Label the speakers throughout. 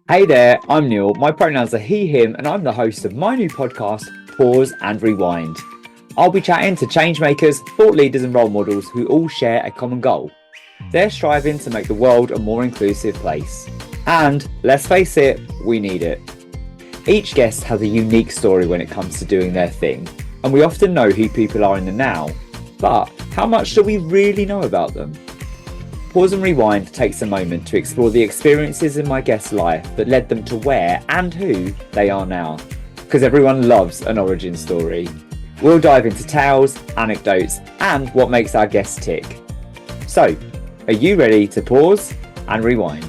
Speaker 1: Hey there, I'm Neil. My pronouns are he, him, and I'm the host of my new podcast, Pause and Rewind. I'll be chatting to changemakers, thought leaders, and role models who all share a common goal. They're striving to make the world a more inclusive place. And let's face it, we need it. Each guest has a unique story when it comes to doing their thing, and we often know who people are in the now. But how much do we really know about them? Pause and Rewind takes a moment to explore the experiences in my guest's life that led them to where and who they are now. Because everyone loves an origin story. We'll dive into tales, anecdotes, and what makes our guests tick. So, are you ready to pause and rewind?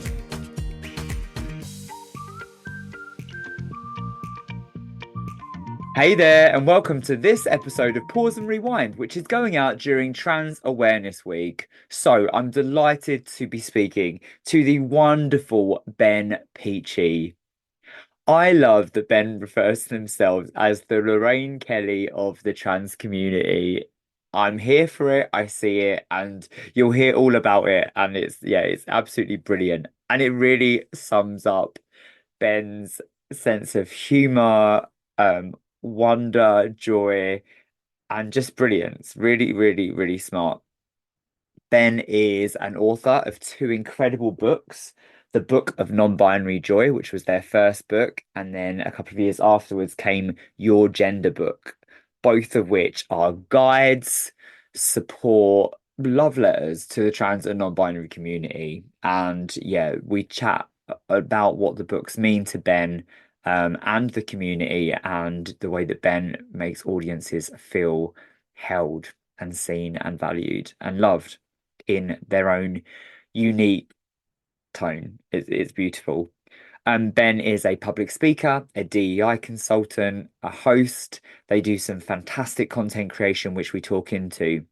Speaker 1: Hey there, and welcome to this episode of Pause and Rewind, which is going out during Trans Awareness Week. So I'm delighted to be speaking to the wonderful Ben Pechey. I love that Ben refers to themselves as the Lorraine Kelly of the trans community. I'm here for it, I see it, and you'll hear all about it. And it's absolutely brilliant. And it really sums up Ben's sense of humor, wonder, joy, and just brilliance. Really, really, really smart. Ben is an author of two incredible books. The Book of Non-Binary Joy, which was their first book, and then a couple of years afterwards came Your Gender Book, both of which are guides, support, love letters to the trans and non-binary community. And yeah, we chat about what the books mean to Ben, and the community, and the way that Ben makes audiences feel held and seen and valued and loved in their own unique tone. It's beautiful. Ben is a public speaker, a DEI consultant, a host. They do some fantastic content creation, which we talk into.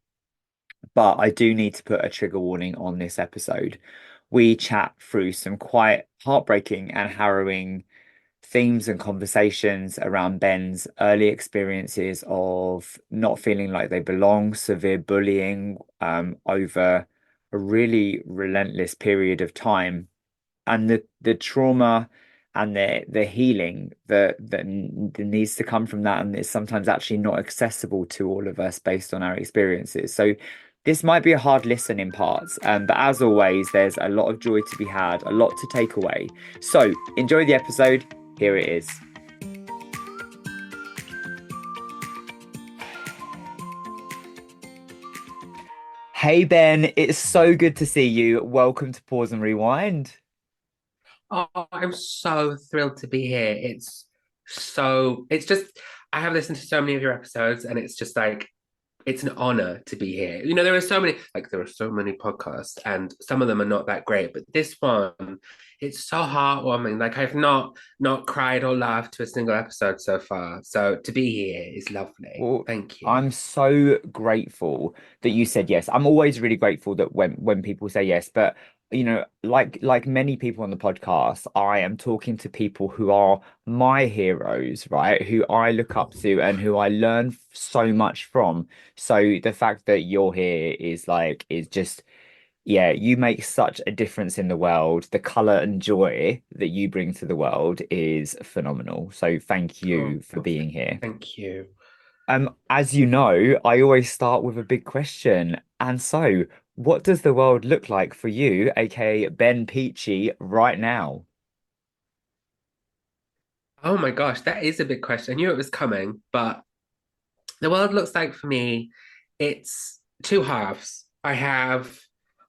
Speaker 1: But I do need to put a trigger warning on this episode. We chat through some quite heartbreaking and harrowing themes and conversations around Ben's early experiences of not feeling like they belong, severe bullying, over a really relentless period of time, and the trauma and the healing that needs to come from that, and it's sometimes actually not accessible to all of us based on our experiences. So this might be a hard listen in parts, but as always, there's a lot of joy to be had, a lot to take away. So enjoy the episode. Here it is. Hey Ben, it's so good to see you. Welcome to Pause and Rewind.
Speaker 2: Oh, I'm so thrilled to be here. It's just, I have listened to so many of your episodes, and it's just like, it's an honor to be here. There are so many podcasts, and some of them are not that great, but this one, it's so heartwarming. Like, I've not cried or laughed to a single episode so far. So to be here is lovely.
Speaker 1: Well,
Speaker 2: Thank you.
Speaker 1: I'm so grateful that you said yes. I'm always really grateful that when people say yes, but like many people on the podcast, I am talking to people who are my heroes, right? Who I look up to and who I learn so much from. So the fact that you're here is just, yeah, you make such a difference in the world. The color and joy that you bring to the world is phenomenal. So thank
Speaker 2: Oh,
Speaker 1: you for being here.
Speaker 2: thank you.
Speaker 1: As you know, I always start with a big question. And so, what does the world look like for you, aka Ben Peachy, right now?
Speaker 2: Oh my gosh, that is a big question. I knew it was coming, but the world looks like for me, it's two halves. I have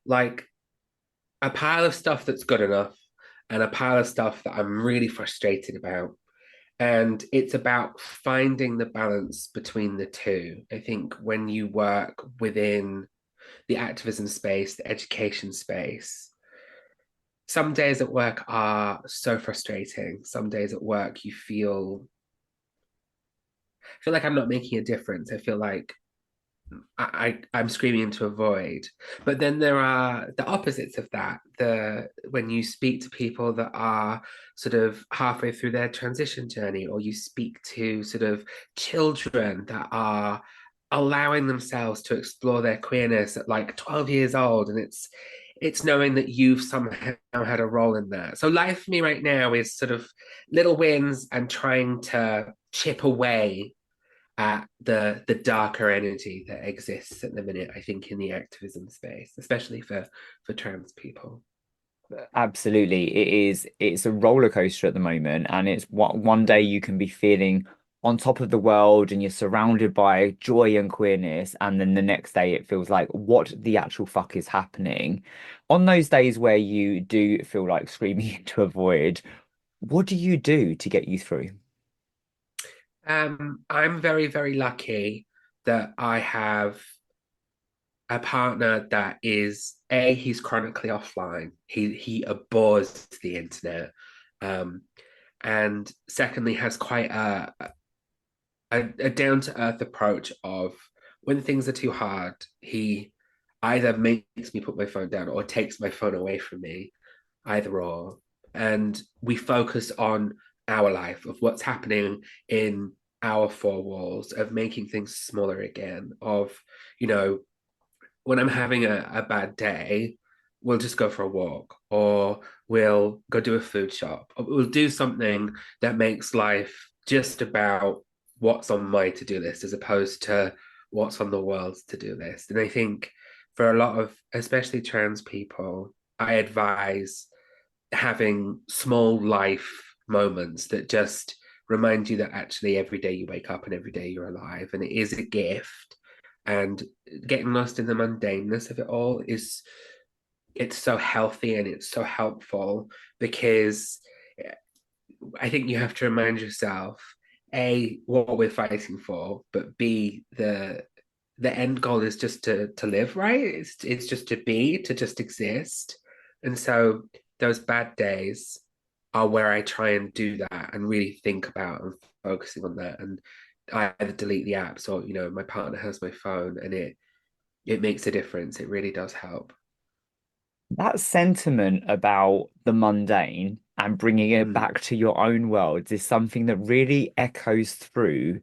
Speaker 2: like a pile of stuff that's good enough and a pile of stuff that I'm really frustrated about. And it's about finding the balance between the two. I think when you work within the activism space, the education space, some days at work are so frustrating. Some days at work you feel like I'm not making a difference. I feel like I'm screaming into a void. But then there are the opposites of that. The when you speak to people that are sort of halfway through their transition journey, or you speak to sort of children that are allowing themselves to explore their queerness at like 12 years old, and it's knowing that you've somehow had a role in that. So life for me right now is sort of little wins and trying to chip away at the darker energy that exists at the minute, I think, in the activism space, especially for trans people.
Speaker 1: Absolutely. It's a roller coaster at the moment, and it's what one day you can be feeling on top of the world and you're surrounded by joy and queerness, and then the next day it feels like what the actual fuck is happening. On those days where you do feel like screaming into a void, what do you do to get you through?
Speaker 2: I'm very, very lucky that I have a partner that is he's chronically offline. He abhors the internet. Um, and secondly has quite a down to earth approach of when things are too hard, he either makes me put my phone down or takes my phone away from me, either or. And we focus on our life, of what's happening in our four walls, of making things smaller again, of, you know, when I'm having a bad day, we'll just go for a walk or we'll go do a food shop. Or we'll do something that makes life just about what's on my to-do list as opposed to what's on the world's to-do list. And I think for a lot of, especially trans people, I advise having small life moments that just remind you that actually every day you wake up and every day you're alive and it is a gift, and getting lost in the mundaneness of it all is, it's so healthy and it's so helpful because I think you have to remind yourself a what we're fighting for, but b the end goal is just to live right. It's just to be, to just exist. And so those bad days are where I try and do that and really think about and focusing on that. And I either delete the apps or, you know, my partner has my phone and it makes a difference. It really does help.
Speaker 1: That sentiment about the mundane and bringing it
Speaker 2: Mm,
Speaker 1: back to your own worlds is something that really echoes through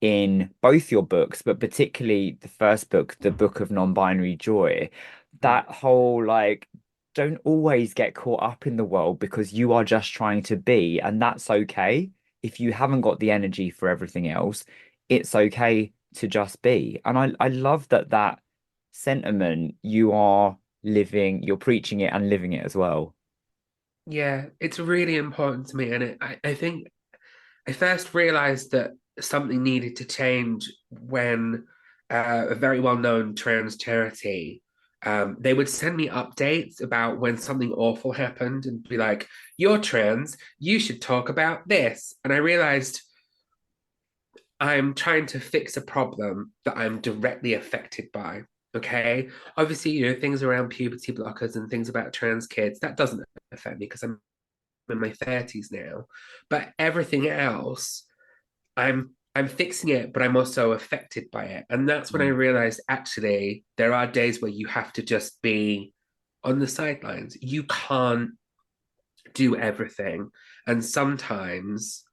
Speaker 1: in both your books, but particularly the first book, the Book of Non-Binary Joy.
Speaker 2: mm.
Speaker 1: That whole like, don't always get caught up in the world because you are just trying to be, and that's okay. If you haven't got the energy for everything else, it's okay to just be. And I love that sentiment you are living, you're preaching it and living it as well.
Speaker 2: Yeah, it's really important to me. And I think I first realized that something needed to change when a very well-known trans charity, they would send me updates about when something awful happened and be like, "You're trans, you should talk about this." And I realized I'm trying to fix a problem that I'm directly affected by. Okay. Obviously, you know, things around puberty blockers and things about trans kids, that doesn't affect me because I'm in my 30s now. But everything else, I'm fixing it, but I'm also affected by it. And that's when I
Speaker 1: Mm.
Speaker 2: realized actually there are days where you have to just be on the sidelines. You can't do everything. And sometimes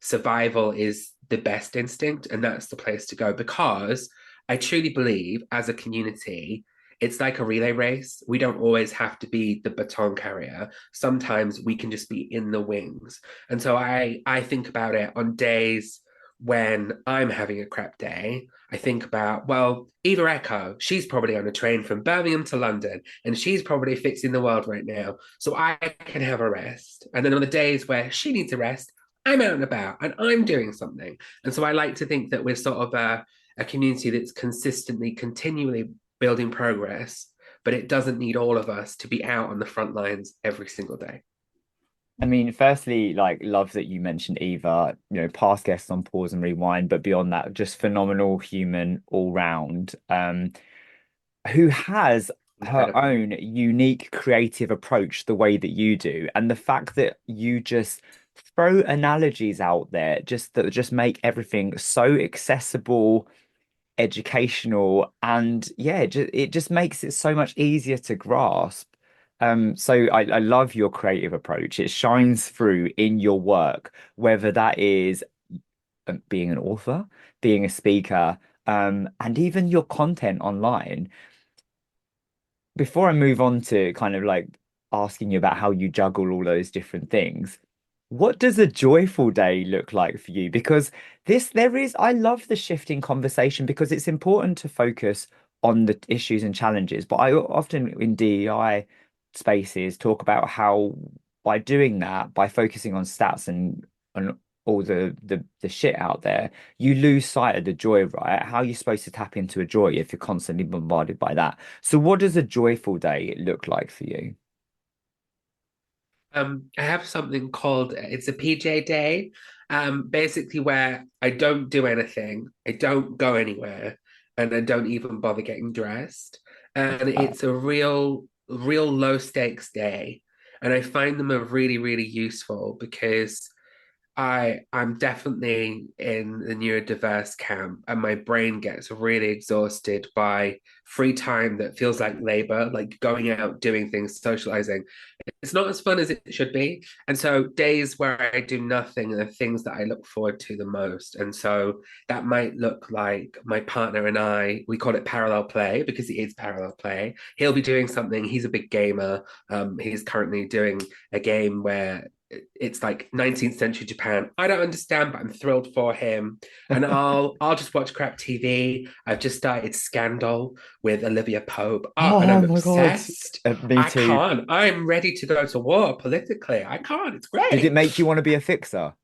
Speaker 2: survival is the best instinct, and that's the place to go because I truly believe as a community, it's like a relay race. We don't always have to be the baton carrier. Sometimes we can just be in the wings. And so I think about it on days when I'm having a crap day. I think about, well, Eva Echo, she's probably on a train from Birmingham to London and she's probably fixing the world right now. So I can have a rest. And then on the days where she needs a rest, I'm out and about and I'm doing something. And so I like to think that we're sort of a community that's consistently, continually building progress, but it doesn't need all of us to be out on the front lines every single day.
Speaker 1: I mean, firstly, like, love that you mentioned Eva, past guests on Pause and Rewind, but beyond that, just phenomenal human all round, who has her
Speaker 2: Incredible.
Speaker 1: own unique creative approach the way that you do. And the fact that you just throw analogies out there just that just make everything so accessible, educational, and yeah, it just makes it so much easier to grasp. So I love your creative approach. It shines through in your work, whether that is being an author, being a speaker, and even your content online. before I move on to kind of like asking you about how you juggle all those different things, what does a joyful day look like for you? Because I love the shifting conversation because it's important to focus on the issues and challenges. But I often in DEI spaces talk about how by doing that, by focusing on stats and all the shit out there, you lose sight of the joy, right? How are you supposed to tap into a joy if you're constantly bombarded by that? So what does a joyful day look like for you?
Speaker 2: I have something called it's a PJ day, basically where I don't do anything, I don't go anywhere, and I don't even bother getting dressed. And
Speaker 1: Uh,
Speaker 2: it's a real low stakes day. And I find them are really, really useful because I'm definitely in the neurodiverse camp, and my brain gets really exhausted by free time that feels like labor, like going out, doing things, socializing. It's not as fun as it should be. And so days where I do nothing are things that I look forward to the most. And so that might look like my partner and I, we call it parallel play because it is parallel play. He'll be doing something. He's a big gamer. He's currently doing a game where it's like 19th century Japan. I don't understand, but I'm thrilled for him. And I'll just watch crap TV. I've just started Scandal with Olivia Pope. Oh, and
Speaker 1: oh
Speaker 2: I'm
Speaker 1: my God.
Speaker 2: obsessed.
Speaker 1: Me
Speaker 2: I
Speaker 1: too.
Speaker 2: can't. I'm ready to go to war politically. I can't. It's
Speaker 1: Did it
Speaker 2: great.
Speaker 1: make you want to be a fixer?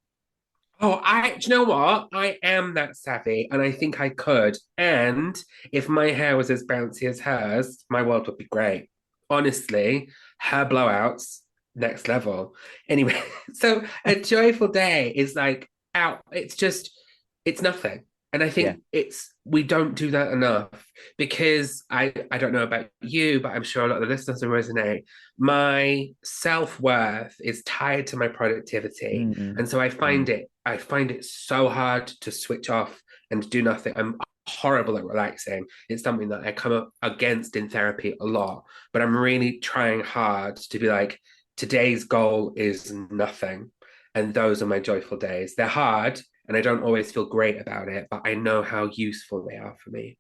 Speaker 2: Oh, do you know what? I am that savvy, and I think I could. And if my hair was as bouncy as hers, my world would be great. Honestly, her blowouts, next level. Anyway, so a joyful day is like out. It's nothing. And I
Speaker 1: Yeah.
Speaker 2: think we don't do that enough because I don't know about you, but I'm sure a lot of the listeners will resonate. My self-worth is tied to my productivity.
Speaker 1: Mm,
Speaker 2: And so
Speaker 1: mm.
Speaker 2: I find it so hard to switch off and do nothing. I'm horrible at relaxing. It's something that I come up against in therapy a lot, but I'm really trying hard to be like, today's goal is nothing. And those are my joyful days. They're hard and I don't always feel great about it, but I know how useful they are for me.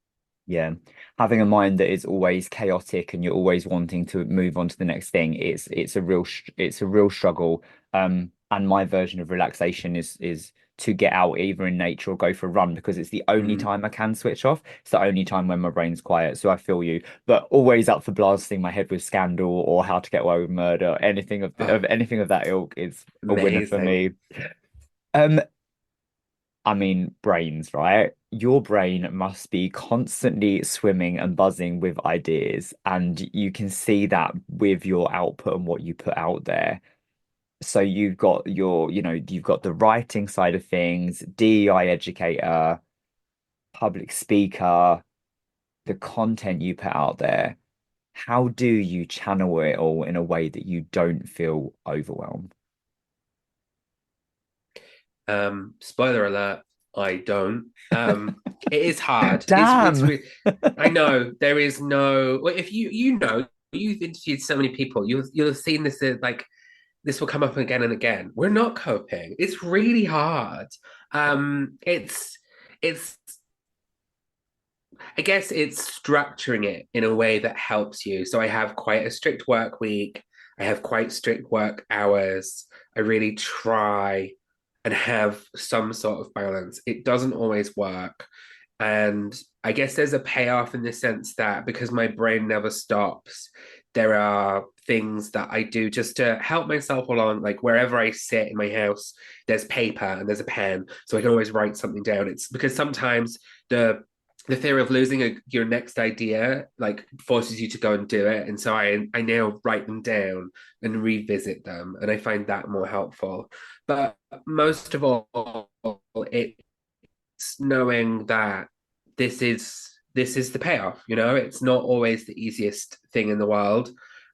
Speaker 1: Yeah. Having a mind that is always chaotic and you're always wanting to move on to the next thing, it's a real struggle. And my version of relaxation is to get out either in nature or go for a run because it's the only
Speaker 2: Mm.
Speaker 1: time I can switch off. It's the only time when my brain's quiet. So I feel you, but always up for blasting my head with Scandal or How to Get Away with Murder. Anything of
Speaker 2: Oh,
Speaker 1: anything of that ilk is a winner for
Speaker 2: amazing.
Speaker 1: me. Um, I mean, brains, right? Your brain must be constantly swimming and buzzing with ideas, and you can see that with your output and what you put out there. So you've got you've got the writing side of things, DEI educator, public speaker, the content you put out there. How do you channel it all in a way that you don't feel overwhelmed?
Speaker 2: Spoiler alert, I don't. It is hard.
Speaker 1: Damn.
Speaker 2: I know there is no. Well, if you know you've interviewed so many people, you'll have seen this like this will come up again and again. We're not coping. It's really hard. It's I guess it's structuring it in a way that helps you. So I have quite a strict work week. I have quite strict work hours. I really try and have some sort of balance. It doesn't always work. And I guess there's a payoff in the sense that because my brain never stops, there are things that I do just to help myself along. Like wherever I sit in my house, there's paper and there's a pen. So I can always write something down. It's because sometimes the fear of losing your next idea like forces you to go and do it, and so I now write them down and revisit them, and I find that more helpful. But most of all, it's knowing that this is the payoff. It's not always the easiest thing in the world.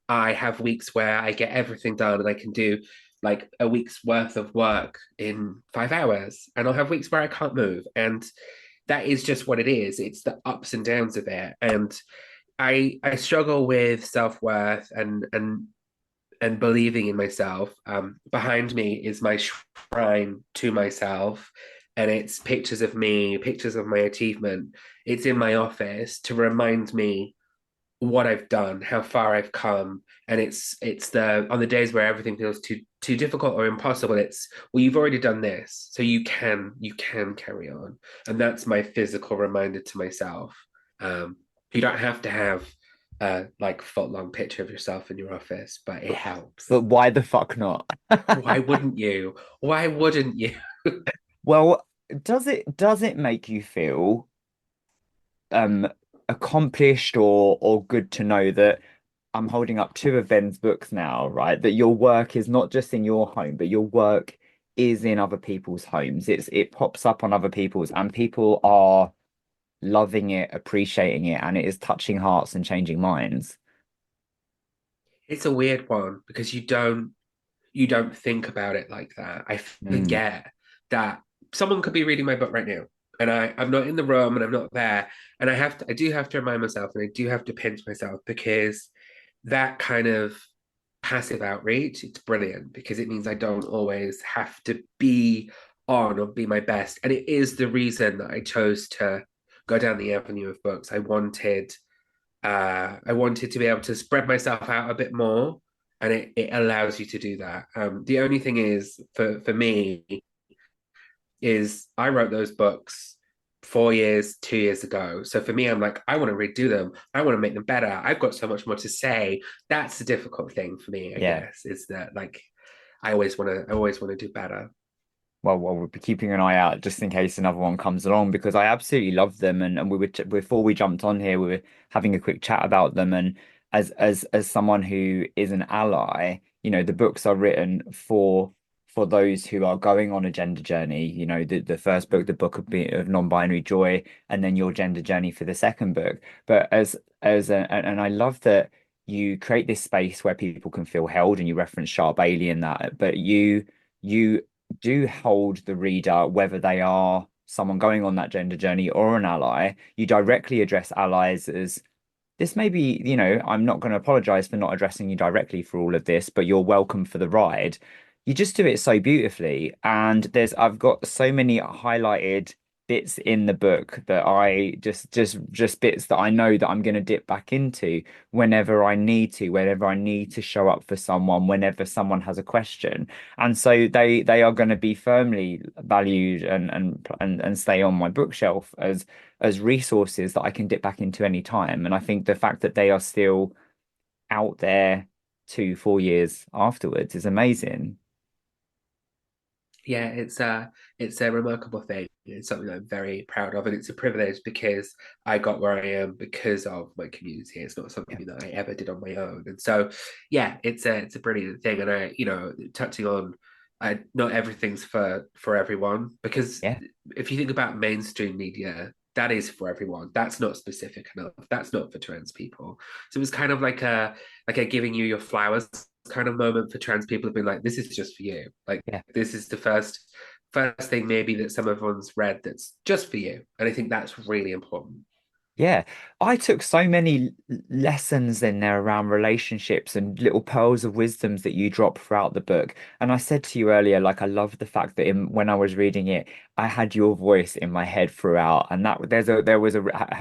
Speaker 2: I have weeks where I get everything done and I can do like a week's worth of work in 5 hours, and I'll have weeks where I can't move, and that is just what it is. It's the ups and downs of it. And I struggle with self-worth and believing in myself. Behind me is my shrine to myself, and it's pictures of me, pictures of my achievement. It's in my office to remind me what I've done, how far I've come, and it's the on the days where everything feels too difficult or impossible. It's well, you've already done this, so you can carry on, and that's my physical reminder to myself. Um, you don't have to have a like foot long picture of yourself in your office, but it
Speaker 1: But
Speaker 2: helps.
Speaker 1: why the fuck not?
Speaker 2: Why wouldn't you? Why wouldn't you?
Speaker 1: Well, does it make you feel um accomplished or good to know that I'm holding up two of Ben's books now, right? That your work is not just in your home, but your work is in other people's homes. It pops up on other people's, and people are loving it, appreciating it, and it is touching hearts and changing minds.
Speaker 2: It's a weird one because you don't think about it like that. I
Speaker 1: Mm,
Speaker 2: forget that someone could be reading my book right now, and I'm not in the room and I'm not there, and I do have to remind myself, and I do have to pinch myself because that kind of passive outreach, it's brilliant because it means I don't always have to be on or be my best, and it is the reason that I chose to go down the avenue of books. I wanted to be able to spread myself out a bit more, and it allows you to do that. The only thing is for me is I wrote those books 4 years, 2 years ago. So for me, I'm like, I want to redo them. I want to make them better. I've got so much more to say. That's the difficult thing for me, I
Speaker 1: yeah.
Speaker 2: guess, is that like I always want to do better.
Speaker 1: Well, we'll be keeping an eye out just in case another one comes along because I absolutely love them. And we were before we jumped on here, we were having a quick chat about them. And as someone who is an ally, the books are written for those who are going on a gender journey. The first book, the book of non-binary joy, and then your gender journey for the second book. But and I love that you create this space where people can feel held, and you reference Sharp Bailey in that, but you do hold the reader, whether they are someone going on that gender journey or an ally. You directly address allies as this may be, I'm not going to apologize for not addressing you directly for all of this, but you're welcome for the ride. You just do it so beautifully. And I've got so many highlighted bits in the book that I just bits that I know that I'm going to dip back into whenever I need to show up for someone, whenever someone has a question. And so they are going to be firmly valued and stay on my bookshelf as resources that I can dip back into any time. And I think the fact that they are still out there 2, 4 years afterwards is amazing.
Speaker 2: Yeah, it's a remarkable thing. It's something I'm very proud of, and it's a privilege because I got where I am because of my community. It's not
Speaker 1: Yeah.
Speaker 2: something that I ever did on my own, and so yeah, it's a brilliant thing. And touching on, not everything's for everyone because
Speaker 1: Yeah.
Speaker 2: if you think about mainstream media, that is for everyone. That's not specific enough. That's not for trans people. So it was kind of like a giving you your flowers kind of moment for trans people have been like, this is just for you. Like
Speaker 1: Yeah.
Speaker 2: this is the first thing maybe that some of one's read that's just for you. And I think that's really important.
Speaker 1: Yeah, I took so many lessons in there around relationships and little pearls of wisdoms that you drop throughout the book. And I said to you earlier, like I love the fact that when I was reading it, I had your voice in my head throughout, and that there was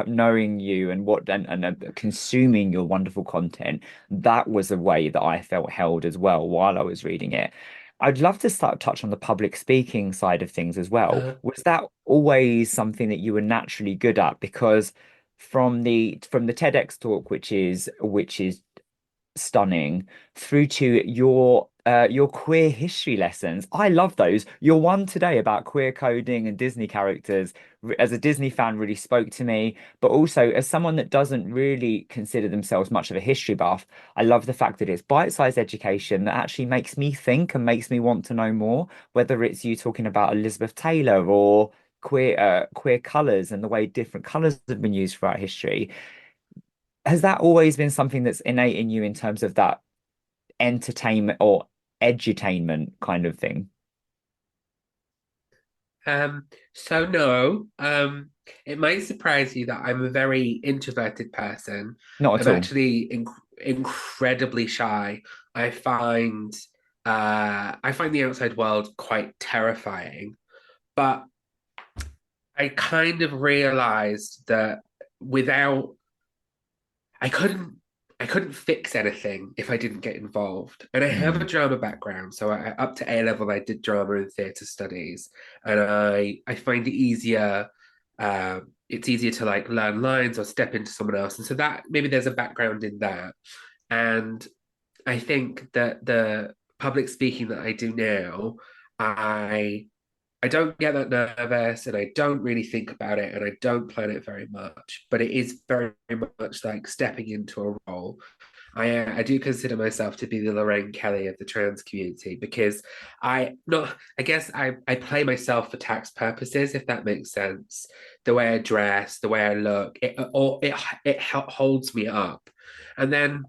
Speaker 1: knowing you and consuming your wonderful content. That was a way that I felt held as well while I was reading it. I'd love to start touch on the public speaking side of things as well.
Speaker 2: Uh,
Speaker 1: Was that always something that you were naturally good at? Because from the TEDx talk, which is stunning, through to your queer history lessons. I love those. Your one today about queer coding and Disney characters, as a Disney fan, really spoke to me. But also as someone that doesn't really consider themselves much of a history buff, I love the fact that it's bite-sized education that actually makes me think and makes me want to know more, whether it's you talking about Elizabeth Taylor or queer colors and the way different colors have been used throughout history. Has that always been something that's innate in you in terms of that entertainment or edutainment kind of thing?
Speaker 2: so no, it might surprise you that I'm a very introverted person.
Speaker 1: Not at
Speaker 2: I'm
Speaker 1: all.
Speaker 2: actually incredibly shy. I find I find the outside world quite terrifying, but I kind of realized that without I couldn't I couldn't fix anything if I didn't get involved. And I have a
Speaker 1: Mm,
Speaker 2: drama background, so up to A level I did drama and theatre studies, and I find it easier. It's easier to like learn lines or step into someone else, and so that maybe there's a background in that. And I think that the public speaking that I do now, I I don't get that nervous and I don't really think about it and I don't plan it very much, but it is very much like stepping into a role. I do consider myself to be the Lorraine Kelly of the trans community because I guess I play myself for tax purposes, if that makes sense. The way I dress, the way I look, it holds me up. And then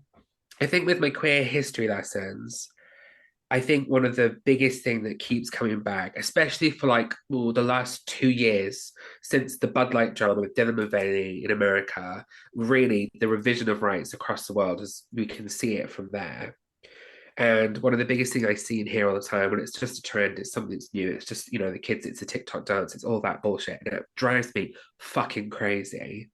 Speaker 2: I think with my queer history lessons, I think one of the biggest thing that keeps coming back, especially for like the last 2 years since the Bud Light drama with Dylan Mulvaney in America, really the revision of rights across the world, as we can see it from there. And one of the biggest things I see and hear all the time, and it's just a trend, it's something that's new. It's just, the kids, it's a TikTok dance, it's all that bullshit. And it drives me fucking crazy.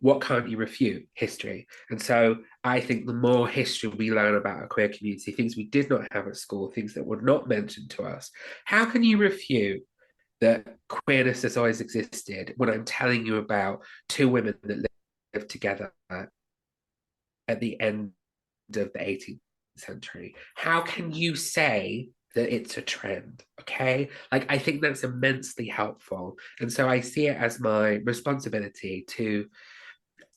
Speaker 2: What can't you refute? History. And so I think the more history we learn about a queer community, things we did not have at school, things that were not mentioned to us, how can you refute that queerness has always existed when I'm telling you about two women that lived together at the end of the 18th century? How can you say that it's a trend? Okay. Like, I think that's immensely helpful. And so I see it as my responsibility to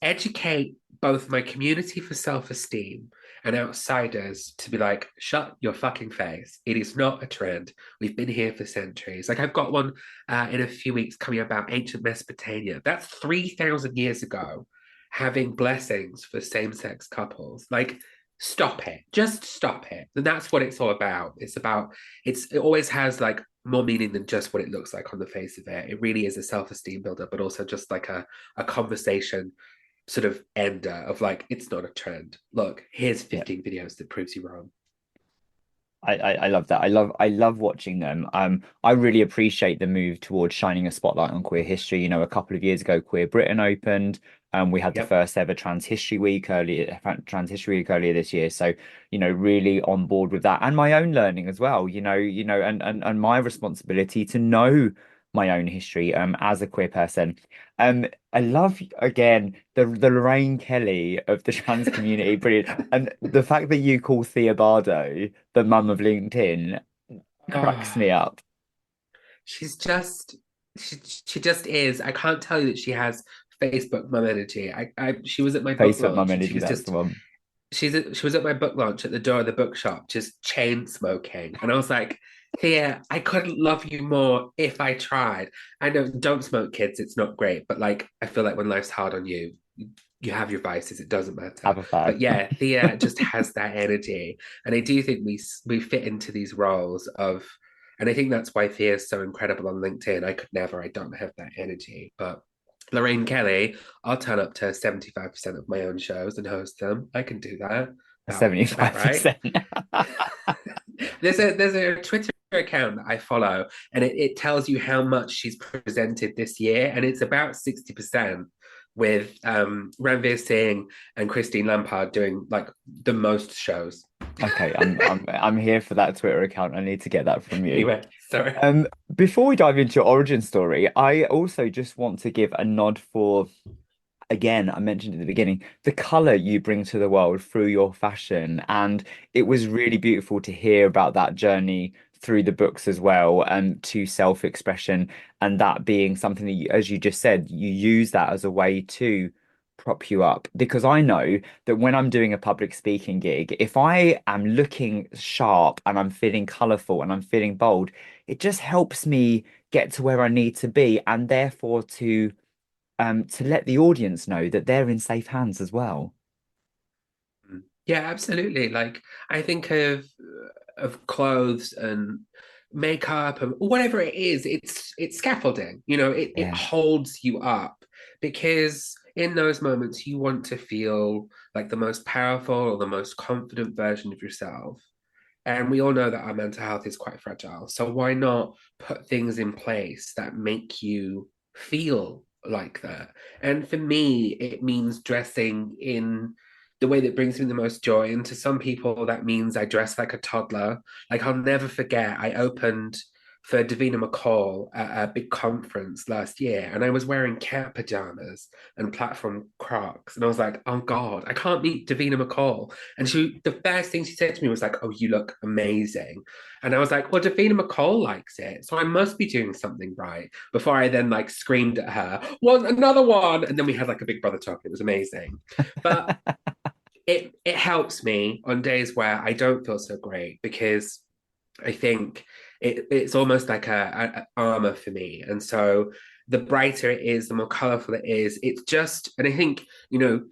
Speaker 2: educate both my community for self-esteem and outsiders to be like, shut your fucking face. It is not a trend. We've been here for centuries. Like, I've got one in a few weeks coming about ancient Mesopotamia. That's 3,000 years ago, having blessings for same-sex couples. Like, stop it. Just stop it. And that's what it's all about. It always has like more meaning than just what it looks like on the face of it. It really is a self-esteem builder, but also just like a conversation sort of ender of like, it's not a trend. Look, here's
Speaker 1: yeah.
Speaker 2: 15 videos that proves you wrong.
Speaker 1: I love that. I love watching them. I really appreciate the move towards shining a spotlight on queer history. A couple of years ago, Queer Britain opened. We had the
Speaker 2: Yep.
Speaker 1: first ever Trans History Week earlier this year. So, really on board with that and my own learning as well. And my responsibility to know my own history as a queer person. I love again the Lorraine Kelly of the trans community. Brilliant. And the fact that you call Thea Bardo the mum of LinkedIn cracks
Speaker 2: Oh,
Speaker 1: me up.
Speaker 2: she's just she just is. I can't tell you that she has Facebook mum energy. She was at my book
Speaker 1: Facebook mum
Speaker 2: launch and
Speaker 1: energy, that's the one.
Speaker 2: she was at my book launch at the door of the bookshop, just chain smoking. And I was like, Thea, I couldn't love you more if I tried. I know, don't smoke, kids, it's not great, but like I feel like when life's hard on you, you have your vices, it doesn't matter.
Speaker 1: Have a fag.
Speaker 2: But yeah, Thea just has that energy. And I do think we fit into these roles of, and I think that's why Thea is so incredible on LinkedIn. I could never, I don't have that energy. But Lorraine Kelly, I'll turn up to 75% of my own shows and host them. I can do that. About right.
Speaker 1: 75%.
Speaker 2: There's a Twitter account that I follow, and it tells you how much she's presented this year, and it's about 60% with Ranveer Singh and Christine Lampard doing like the most shows.
Speaker 1: Okay, I'm here for that Twitter account. I need to get that from you.
Speaker 2: Anyway, sorry.
Speaker 1: Before we dive into your origin story, I also just want to give a nod for, again, I mentioned at the beginning, the color you bring to the world through your fashion. And it was really beautiful to hear about that journey through the books as well, and to self-expression, and that being something that you, as you just said, you use that as a way to prop you up. Because I know that when I'm doing a public speaking gig, if I am looking sharp and I'm feeling colorful and I'm feeling bold, it just helps me get to where I need to be, and therefore to let the audience know that they're in safe hands as well.
Speaker 2: Yeah, absolutely. Like I think of clothes and makeup and whatever it is, it's scaffolding. It
Speaker 1: Yeah,
Speaker 2: holds you up because in those moments you want to feel like the most powerful or the most confident version of yourself. And we all know that our mental health is quite fragile. So why not put things in place that make you feel like that. And for me, it means dressing in the way that brings me the most joy. And to some people, that means I dress like a toddler. Like I'll never forget, I opened for Davina McCall at a big conference last year, and I was wearing cat pajamas and platform Crocs. And I was like, oh God, I can't meet Davina McCall. And the first thing she said to me was like, oh, you look amazing. And I was like, well, Davina McCall likes it, so I must be doing something right. Before I then like screamed at her, one another one, and then we had like a big brother talk. It was amazing, but it helps me on days where I don't feel so great because I think it's almost like a armor for me. And so the brighter it is, the more colorful it is. It's just, and I think,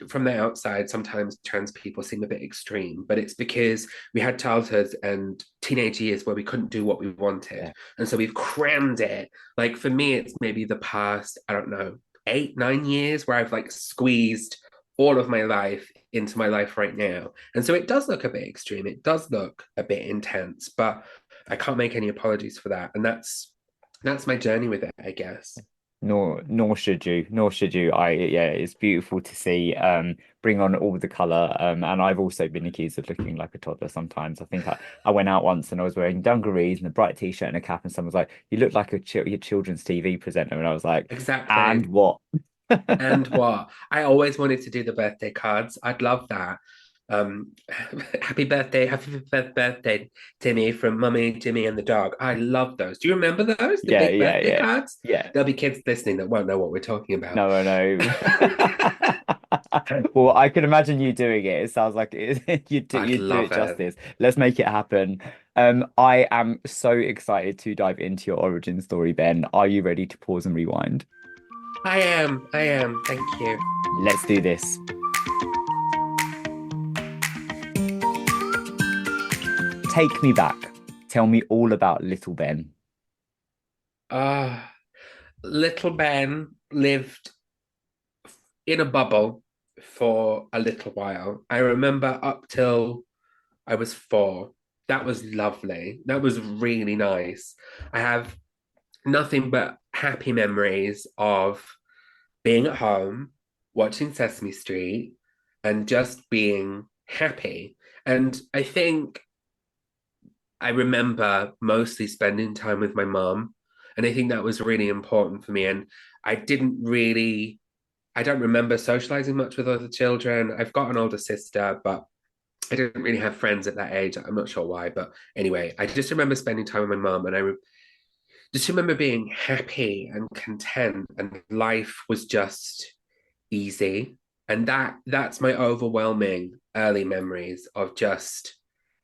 Speaker 2: from the outside, sometimes trans people seem a bit extreme, but it's because we had childhoods and teenage years where we couldn't do what we wanted.
Speaker 1: Yeah.
Speaker 2: And so we've crammed it. Like for me, it's maybe the past, I don't know, 8, 9 years where I've like squeezed all of my life into my life right now. And so it does look a bit extreme. It does look a bit intense, but I can't make any apologies for that. And that's my journey with it, I guess.
Speaker 1: Nor should you, nor should you. Yeah, it's beautiful to see bring on all the color. And I've also been accused of looking like a toddler sometimes. I think I went out once and I was wearing dungarees and a bright t-shirt and a cap, and someone was like, "You look like a your children's TV presenter," and I was like, "And
Speaker 2: Exactly.
Speaker 1: what?"
Speaker 2: And what? I always wanted to do the birthday cards. I'd love that. Um, happy birthday, Timmy from Mummy, Jimmy, and the dog. I love those. Do you remember those? The
Speaker 1: Yeah,
Speaker 2: big
Speaker 1: yeah,
Speaker 2: birthday
Speaker 1: yeah,
Speaker 2: cards?
Speaker 1: yeah.
Speaker 2: There'll be kids listening that won't know what we're talking about.
Speaker 1: No, I know. Well, I can imagine you doing it. It sounds like
Speaker 2: I'd
Speaker 1: you'd do it
Speaker 2: love it.
Speaker 1: justice. Let's make it happen. I am so excited to dive into your origin story, Ben. Are you ready to pause and rewind?
Speaker 2: I am. I am. Thank you.
Speaker 1: Let's do this. Take me back. Tell me all about little Ben.
Speaker 2: Uh, little Ben lived in a bubble for a little while. I remember up till I was 4. That was lovely. That was really nice. I have nothing but happy memories of being at home, watching Sesame Street, and just being happy. And I think I remember mostly spending time with my mom. And I think that was really important for me. And I didn't really, I don't remember socializing much with other children. I've got an older sister, but I didn't really have friends at that age. I'm not sure why, but anyway, I just remember spending time with my mom, and just remember being happy and content, and life was just easy. And that's my overwhelming early memories of just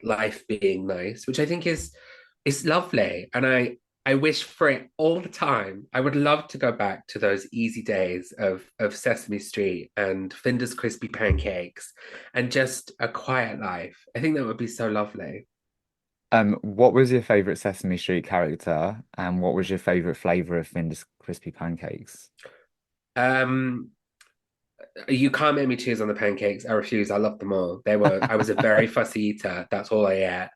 Speaker 2: life being nice, which I think is lovely. And I wish for it all the time. I would love to go back to those easy days of Sesame Street and Finder's crispy pancakes and just a quiet life. I think that would be so lovely.
Speaker 1: What was your favorite Sesame Street character, and what was your favorite flavor of Finder's crispy pancakes?
Speaker 2: Um, you can't make me choose on the pancakes. I refuse. I love them all. I was a very fussy eater. That's all I ate.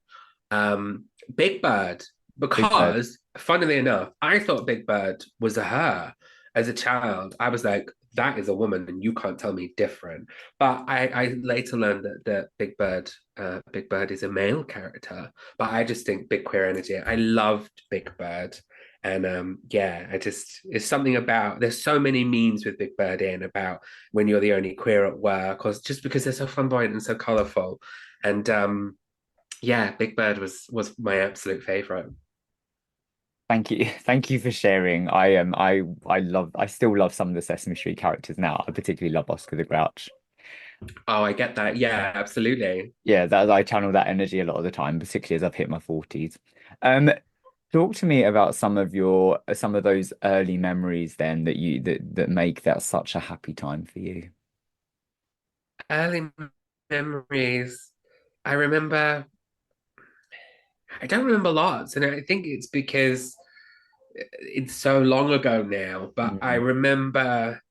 Speaker 2: Big Bird,
Speaker 1: Big Bird.
Speaker 2: because funnily enough, I thought Big Bird was a her as a child. I was like, that is a woman, and you can't tell me different. But I later learned that Big Bird is a male character. But I just think big queer energy. I loved Big Bird. And yeah, it's something about there's so many memes with Big Bird in about when you're the only queer at work, or just because they're so flamboyant and so colorful. And yeah, Big Bird was my absolute favorite.
Speaker 1: Thank you. Thank you for sharing. I still love some of the Sesame Street characters now. I particularly love Oscar the Grouch.
Speaker 2: Oh, I get that. Yeah, absolutely.
Speaker 1: Yeah, that I channel that energy a lot of the time, particularly as I've hit my 40s. Um, Talk to me about some of those early memories then that make that such a happy time for you.
Speaker 2: Early memories. I remember, I don't remember lots, and I think it's because it's so long ago now. But
Speaker 1: Mm.
Speaker 2: I remember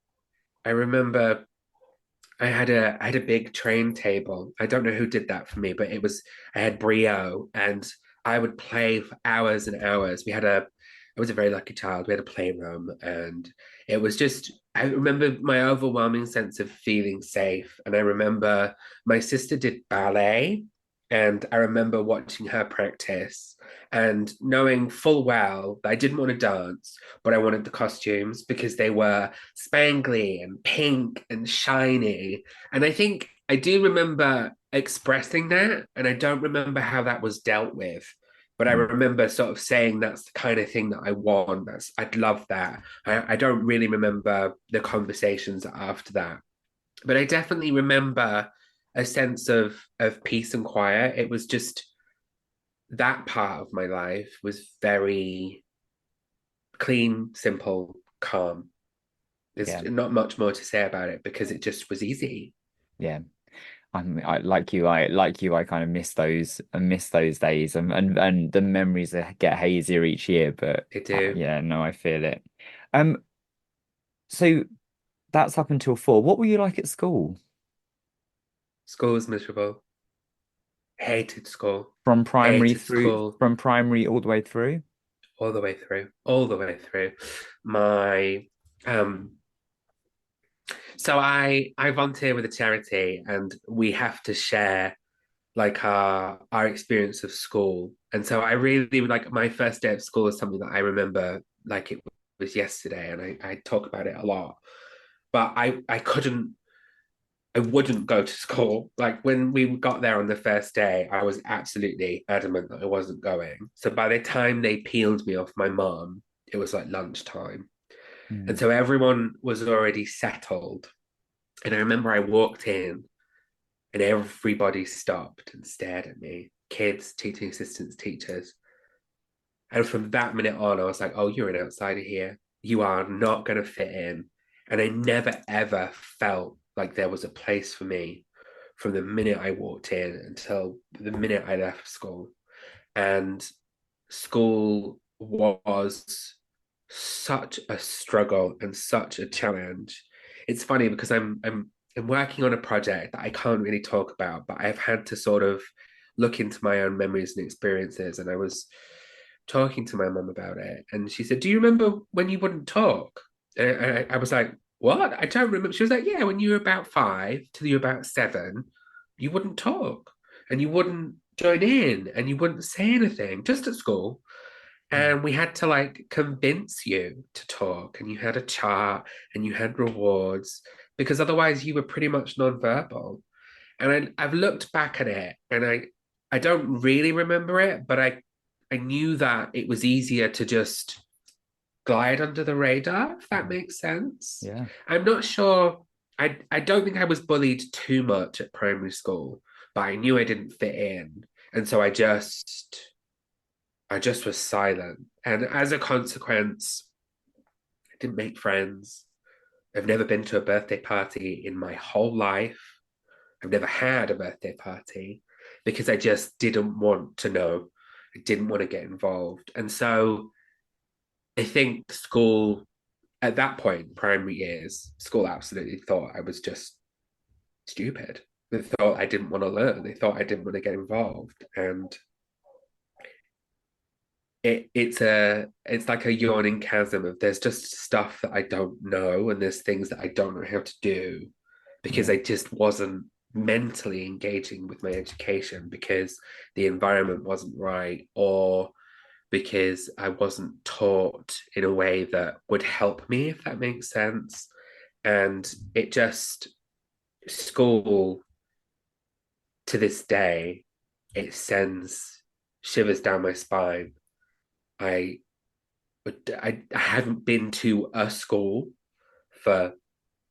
Speaker 2: I had a big train table. I don't know who did that for me, but I had Brio, and I would play for hours and hours. I was a very lucky child. We had a playroom, and it was just I remember my overwhelming sense of feeling safe. And I remember my sister did ballet, and I remember watching her practice and knowing full well that I didn't want to dance, but I wanted the costumes because they were spangly and pink and shiny. And I think I do remember expressing that, and I don't remember how that was dealt with. But I
Speaker 1: Mm.
Speaker 2: remember sort of saying that's the kind of thing that I want. I'd love that. I don't really remember the conversations after that, but I definitely remember a sense of peace and quiet. It was just that part of my life was very clean, simple, calm. There's
Speaker 1: Yeah,
Speaker 2: not much more to say about it because it just was easy.
Speaker 1: yeah. I kind of miss those days, and the memories that get hazier each year. But
Speaker 2: They do.
Speaker 1: yeah, no, I feel it. Um, so that's up until four. What were you like at school?
Speaker 2: School was miserable. Hated school.
Speaker 1: From primary
Speaker 2: Hated
Speaker 1: through,
Speaker 2: school
Speaker 1: from primary all the way through?
Speaker 2: all the way through. All the way through. My um So I volunteer with a charity, and we have to share like our experience of school. And so I really like my first day of school is something that I remember like it was yesterday, and I talk about it a lot. But I wouldn't go to school. Like when we got there on the first day, I was absolutely adamant that I wasn't going. So by the time they peeled me off my mum, it was like lunchtime. And
Speaker 1: Mm.
Speaker 2: so everyone was already settled. And I remember I walked in and everybody stopped and stared at me, kids, teaching assistants, teachers. And from that minute on, I was like, oh, you're an outsider here. You are not going to fit in. And I never, ever felt like there was a place for me from the minute I walked in until the minute I left school. And school was such a struggle and such a challenge. It's funny because I'm working on a project that I can't really talk about, but I've had to sort of look into my own memories and experiences. And I was talking to my mum about it, and she said, "Do you remember when you wouldn't talk?" And I was like, "What? I don't remember." She was like, "Yeah, when you were about 5 till you were about 7, you wouldn't talk and you wouldn't join in and you wouldn't say anything just at school."
Speaker 1: Mm.
Speaker 2: And we had to like convince you to talk, and you had a chart and you had rewards because otherwise you were pretty much nonverbal. And I've looked back at it, and I don't really remember it, but I knew that it was easier to just glide under the radar, if that
Speaker 1: Mm.
Speaker 2: makes sense.
Speaker 1: Yeah.
Speaker 2: I'm not sure. I don't think I was bullied too much at primary school, but I knew I didn't fit in. And so I just was silent. And as a consequence, I didn't make friends. I've never been to a birthday party in my whole life. I've never had a birthday party because I just didn't want to know. I didn't want to get involved. And so I think school, at that point, primary years, school absolutely thought I was just stupid. They thought I didn't want to learn. They thought I didn't want to get involved. And it's like a yawning chasm of there's just stuff that I don't know, and there's things that I don't know how to do because
Speaker 1: Yeah.
Speaker 2: I just wasn't mentally engaging with my education because the environment wasn't right, or because I wasn't taught in a way that would help me, if that makes sense. And it just, school to this day, it sends shivers down my spine. I I hadn't been to a school for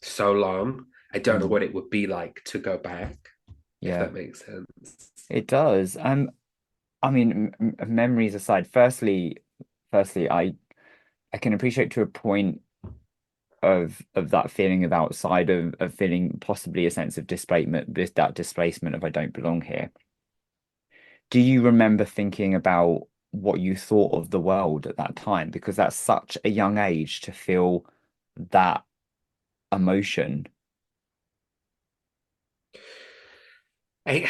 Speaker 2: so long. I don't know
Speaker 1: Mm.
Speaker 2: what it would be like to go back, if
Speaker 1: Yeah.
Speaker 2: that makes sense.
Speaker 1: It does. I mean, memories aside, firstly, I can appreciate to a point of that feeling of outside of feeling possibly a sense of displacement, that displacement of I don't belong here. Do you remember thinking about what you thought of the world at that time? Because that's such a young age to feel that emotion.
Speaker 2: I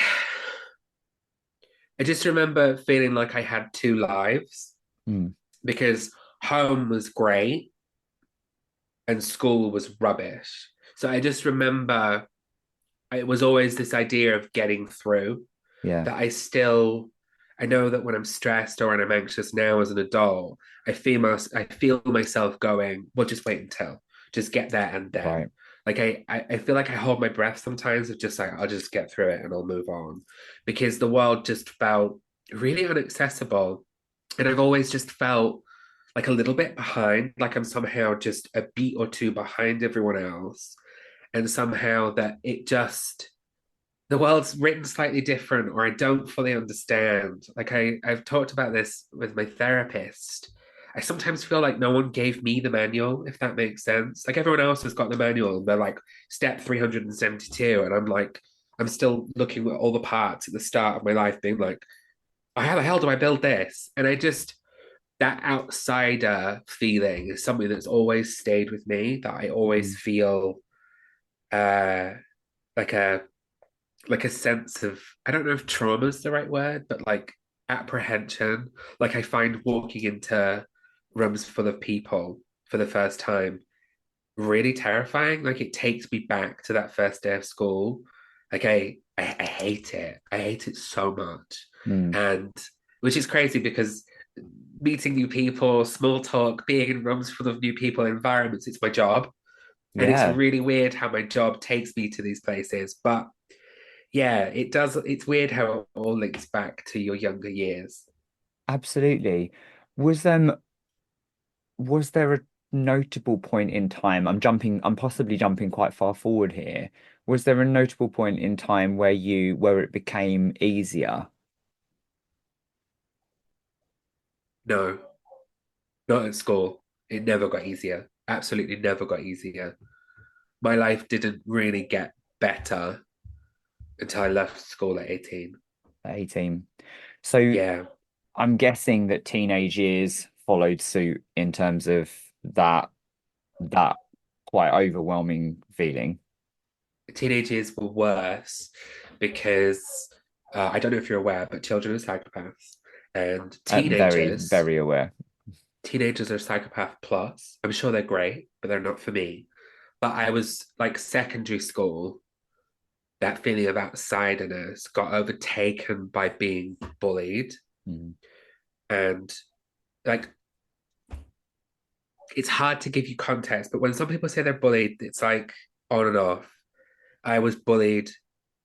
Speaker 2: I just remember feeling like I had two lives
Speaker 1: Mm.
Speaker 2: because home was great and school was rubbish. So I just remember it was always this idea of getting through
Speaker 1: Yeah.
Speaker 2: that I know that when I'm stressed or when I'm anxious now as an adult, I feel myself going, well, just wait until, just get there and then.
Speaker 1: Right.
Speaker 2: Like I feel like I hold my breath sometimes of just like I'll just get through it and I'll move on because the world just felt really inaccessible. And I've always just felt like a little bit behind, like I'm somehow just a beat or two behind everyone else. And somehow that it just the world's written slightly different or I don't fully understand. Like I've talked about this with my therapist. I sometimes feel like no one gave me the manual, if that makes sense. Like everyone else has got the manual and they're like step 372. And I'm like, I'm still looking at all the parts at the start of my life, being like, oh, how the hell do I build this? And I just that outsider feeling is something that's always stayed with me, that I always
Speaker 1: Mhm.
Speaker 2: feel uh like a sense of I don't know if trauma is the right word, but like apprehension. Like I find walking into rooms full of people for the first time really terrifying. Like it takes me back to that first day of school. Like I hate it. I hate it so much.
Speaker 1: Mm.
Speaker 2: And which is crazy because meeting new people, small talk, being in rooms full of new people, environments, it's my job. And it's
Speaker 1: Yeah,
Speaker 2: really weird how my job takes me to these places. But yeah, it does. It's weird how it all links back to your younger years.
Speaker 1: absolutely. Was was there a notable point in time? I'm possibly jumping quite far forward here. Was there a notable point in time where it became easier?
Speaker 2: No, not at school. It never got easier. Absolutely never got easier. My life didn't really get better until I left school at 18.
Speaker 1: At 18. So
Speaker 2: Yeah,
Speaker 1: I'm guessing that teenage years followed suit in terms of that quite overwhelming feeling.
Speaker 2: teenage years were worse because I don't know if you're aware, but children are psychopaths and
Speaker 1: Very,
Speaker 2: teenagers,
Speaker 1: very aware.
Speaker 2: teenagers are psychopath plus. I'm sure they're great, but they're not for me. But I was like secondary school, that feeling of outsiderness got overtaken by being bullied.
Speaker 1: Mm.
Speaker 2: And like, it's hard to give you context, but when some people say they're bullied, it's like on and off. I was bullied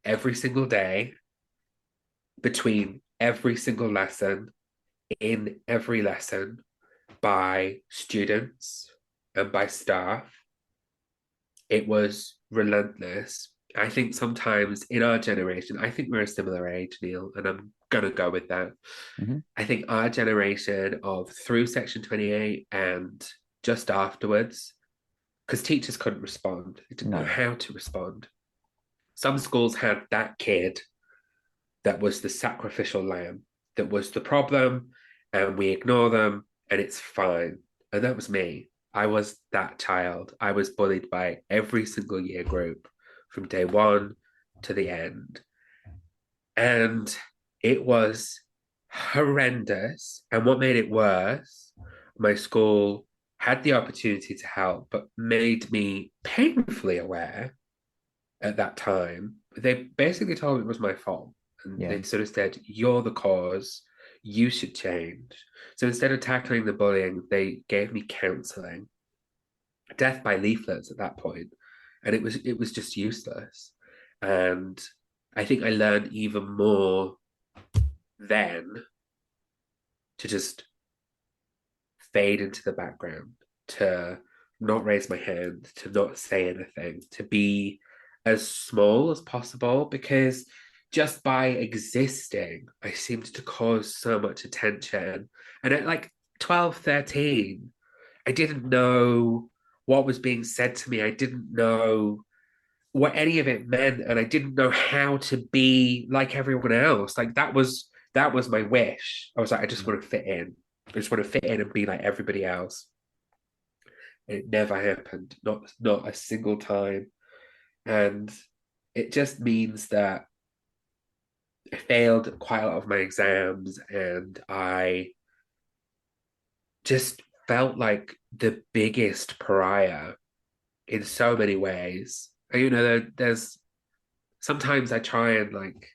Speaker 2: every single day between every single lesson, in every lesson by students and by staff. It was relentless. I think sometimes in our generation, I think we're a similar age, Neil, and I'm gonna go with that.
Speaker 1: Hmm.
Speaker 2: I think our generation of through Section 28 and just afterwards, because teachers couldn't respond, they didn't know
Speaker 1: No.
Speaker 2: how to respond. Some schools had that kid that was the sacrificial lamb, that was the problem, and we ignore them, and it's fine. And that was me. I was that child. I was bullied by every single year group from day one to the end. And it was horrendous. And what made it worse, my school had the opportunity to help, but made me painfully aware at that time. They basically told me it was my fault. And
Speaker 1: Yeah.
Speaker 2: they sort of said, you're the cause, you should change. So instead of tackling the bullying, they gave me counseling, death by leaflets at that point, and it was just useless. And I think I learned even more then to just fade into the background, to not raise my hand, to not say anything, to be as small as possible because just by existing, I seemed to cause so much attention. And at like 12, 13, I didn't know what was being said to me. I didn't know what any of it meant, and I didn't know how to be like everyone else. Like that was my wish. I was like, I just want to fit in. I just want to fit in and be like everybody else. And it never happened, not a single time. And it just means that I failed quite a lot of my exams, and I just felt like the biggest pariah. in so many ways. And, you know, there's sometimes I try and like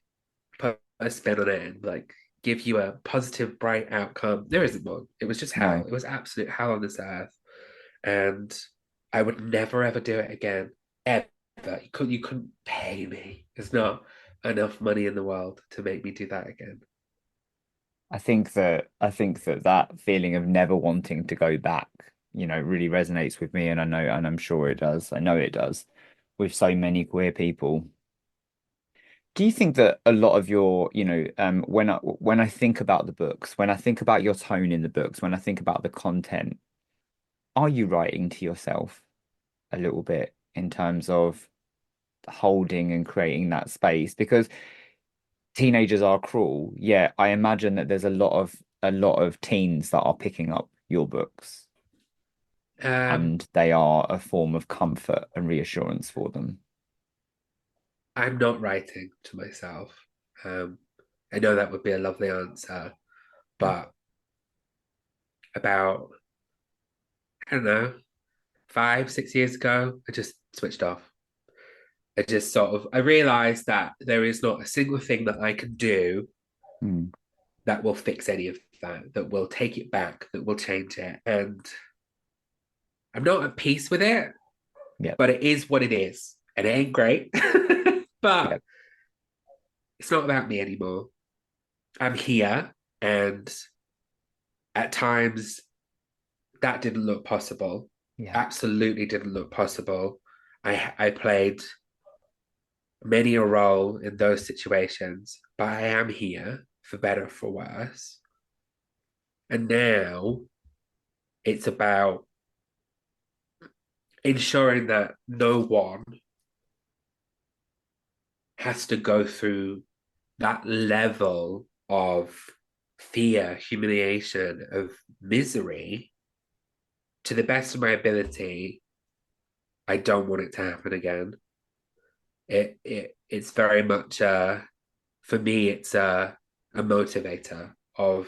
Speaker 2: put a spin on it and like give you a positive, bright outcome. There isn't one. It was just hell.
Speaker 1: No,
Speaker 2: It was absolute hell on this earth. And I would never ever do it again. Ever. You couldn't pay me. There's not enough money in the world to make me do that again.
Speaker 1: I think that that feeling of never wanting to go back, really resonates with me, and I know, and I'm sure it does. I know it does with so many queer people. Do you think that a lot of your, when I think about the books, when I think about your tone in the books, when I think about the content, are you writing to yourself a little bit in terms of holding and creating that space? Because teenagers are cruel. Yeah, I imagine that there's a lot of teens that are picking up your books
Speaker 2: Um,
Speaker 1: and they are a form of comfort and reassurance for them.
Speaker 2: I'm not writing to myself. Um, I know that would be a lovely answer,
Speaker 1: Yeah.
Speaker 2: but about, I don't know, 5, 6 years ago, I just switched off. I realized that there is not a single thing that I can do
Speaker 1: Mm,
Speaker 2: that will fix any of that will take it back, that will change it. And I'm not at peace with it,
Speaker 1: yeah,
Speaker 2: but it is what it is. And it ain't great, but
Speaker 1: yeah,
Speaker 2: it's not about me anymore. I'm here, and at times that didn't look possible.
Speaker 1: yeah,
Speaker 2: Absolutely didn't look possible. I played many a role in those situations, but I am here for better for worse. And now it's about ensuring that no one has to go through that level of fear, humiliation, of misery to the best of my ability. I don't want it to happen again. It's very much for me. It's a motivator of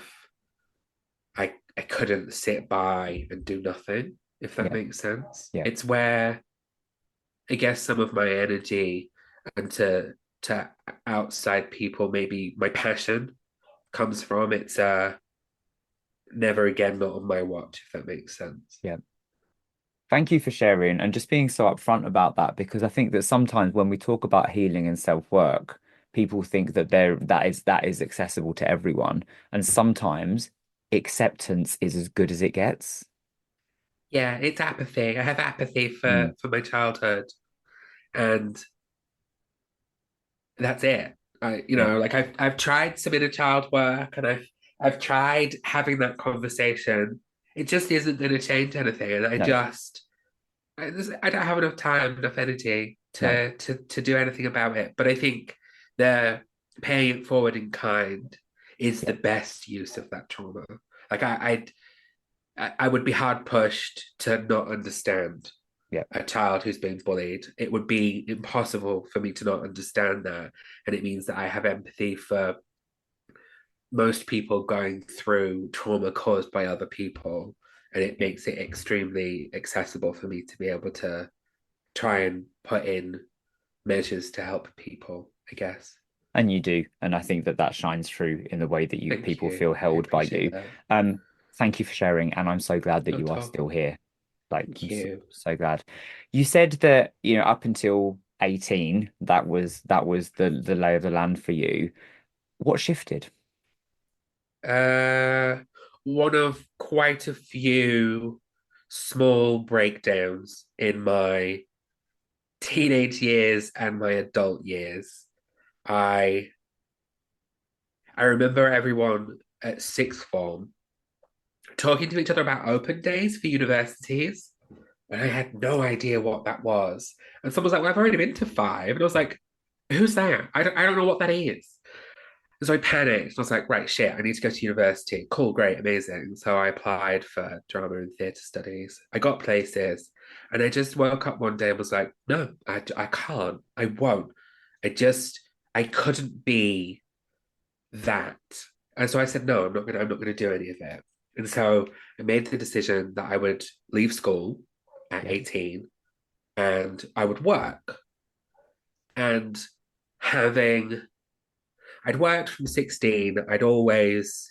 Speaker 2: I couldn't sit by and do nothing, if that
Speaker 1: yeah,
Speaker 2: makes sense.
Speaker 1: yeah.
Speaker 2: It's where I guess some of my energy and to outside people, maybe my passion comes from. It's never again, not on my watch, if that makes sense.
Speaker 1: Yeah. Thank you for sharing and just being so upfront about that, because I think that sometimes when we talk about healing and self-work, people think that that is accessible to everyone. And sometimes acceptance is as good as it gets.
Speaker 2: Yeah, it's apathy. I have apathy
Speaker 1: Mm,
Speaker 2: for my childhood, and that's it.
Speaker 1: yeah,
Speaker 2: Like I've tried some inner child work, and I've tried having that conversation. It just isn't going to change anything, and
Speaker 1: no,
Speaker 2: I don't have enough time, enough energy
Speaker 1: no,
Speaker 2: to do anything about it. But I think the paying it forward in kind is
Speaker 1: yeah,
Speaker 2: the best use of that trauma. Like I would be hard pushed to not understand
Speaker 1: yeah.
Speaker 2: a child who's being bullied. It would be impossible for me to not understand that. And it means that I have empathy for most people going through trauma caused by other people. And it makes it extremely accessible for me to be able to try and put in measures to help people, I guess.
Speaker 1: And you do. And I think that that shines through in the way that you
Speaker 2: Thank
Speaker 1: people
Speaker 2: you.
Speaker 1: feel
Speaker 2: I
Speaker 1: held by
Speaker 2: appreciate
Speaker 1: you.
Speaker 2: that.
Speaker 1: Um, thank you for sharing, and I'm so glad that
Speaker 2: Not
Speaker 1: you
Speaker 2: at
Speaker 1: are
Speaker 2: all.
Speaker 1: still here. Like,
Speaker 2: Thank
Speaker 1: I'm so,
Speaker 2: you.
Speaker 1: so glad. You said that, up until 18, that was the lay of the land for you. What shifted?
Speaker 2: Uh, One of quite a few small breakdowns in my teenage years and my adult years. I I remember everyone at sixth form talking to each other about open days for universities, and I had no idea what that was. And someone was like, "Well, I've already been to five," and I was like, "Who's that? I don't know what that is." And so I panicked. I was like, right, shit, I need to go to university. Cool, great, amazing. So I applied for drama and theatre studies. I got places. And I just woke up one day and was like, no, I can't. I won't. I couldn't be that. And so I said, no, I'm not gonna do any of it. And so I made the decision that I would leave school at
Speaker 1: Yeah,
Speaker 2: 18 and I would work. And having, I'd worked from 16, I'd always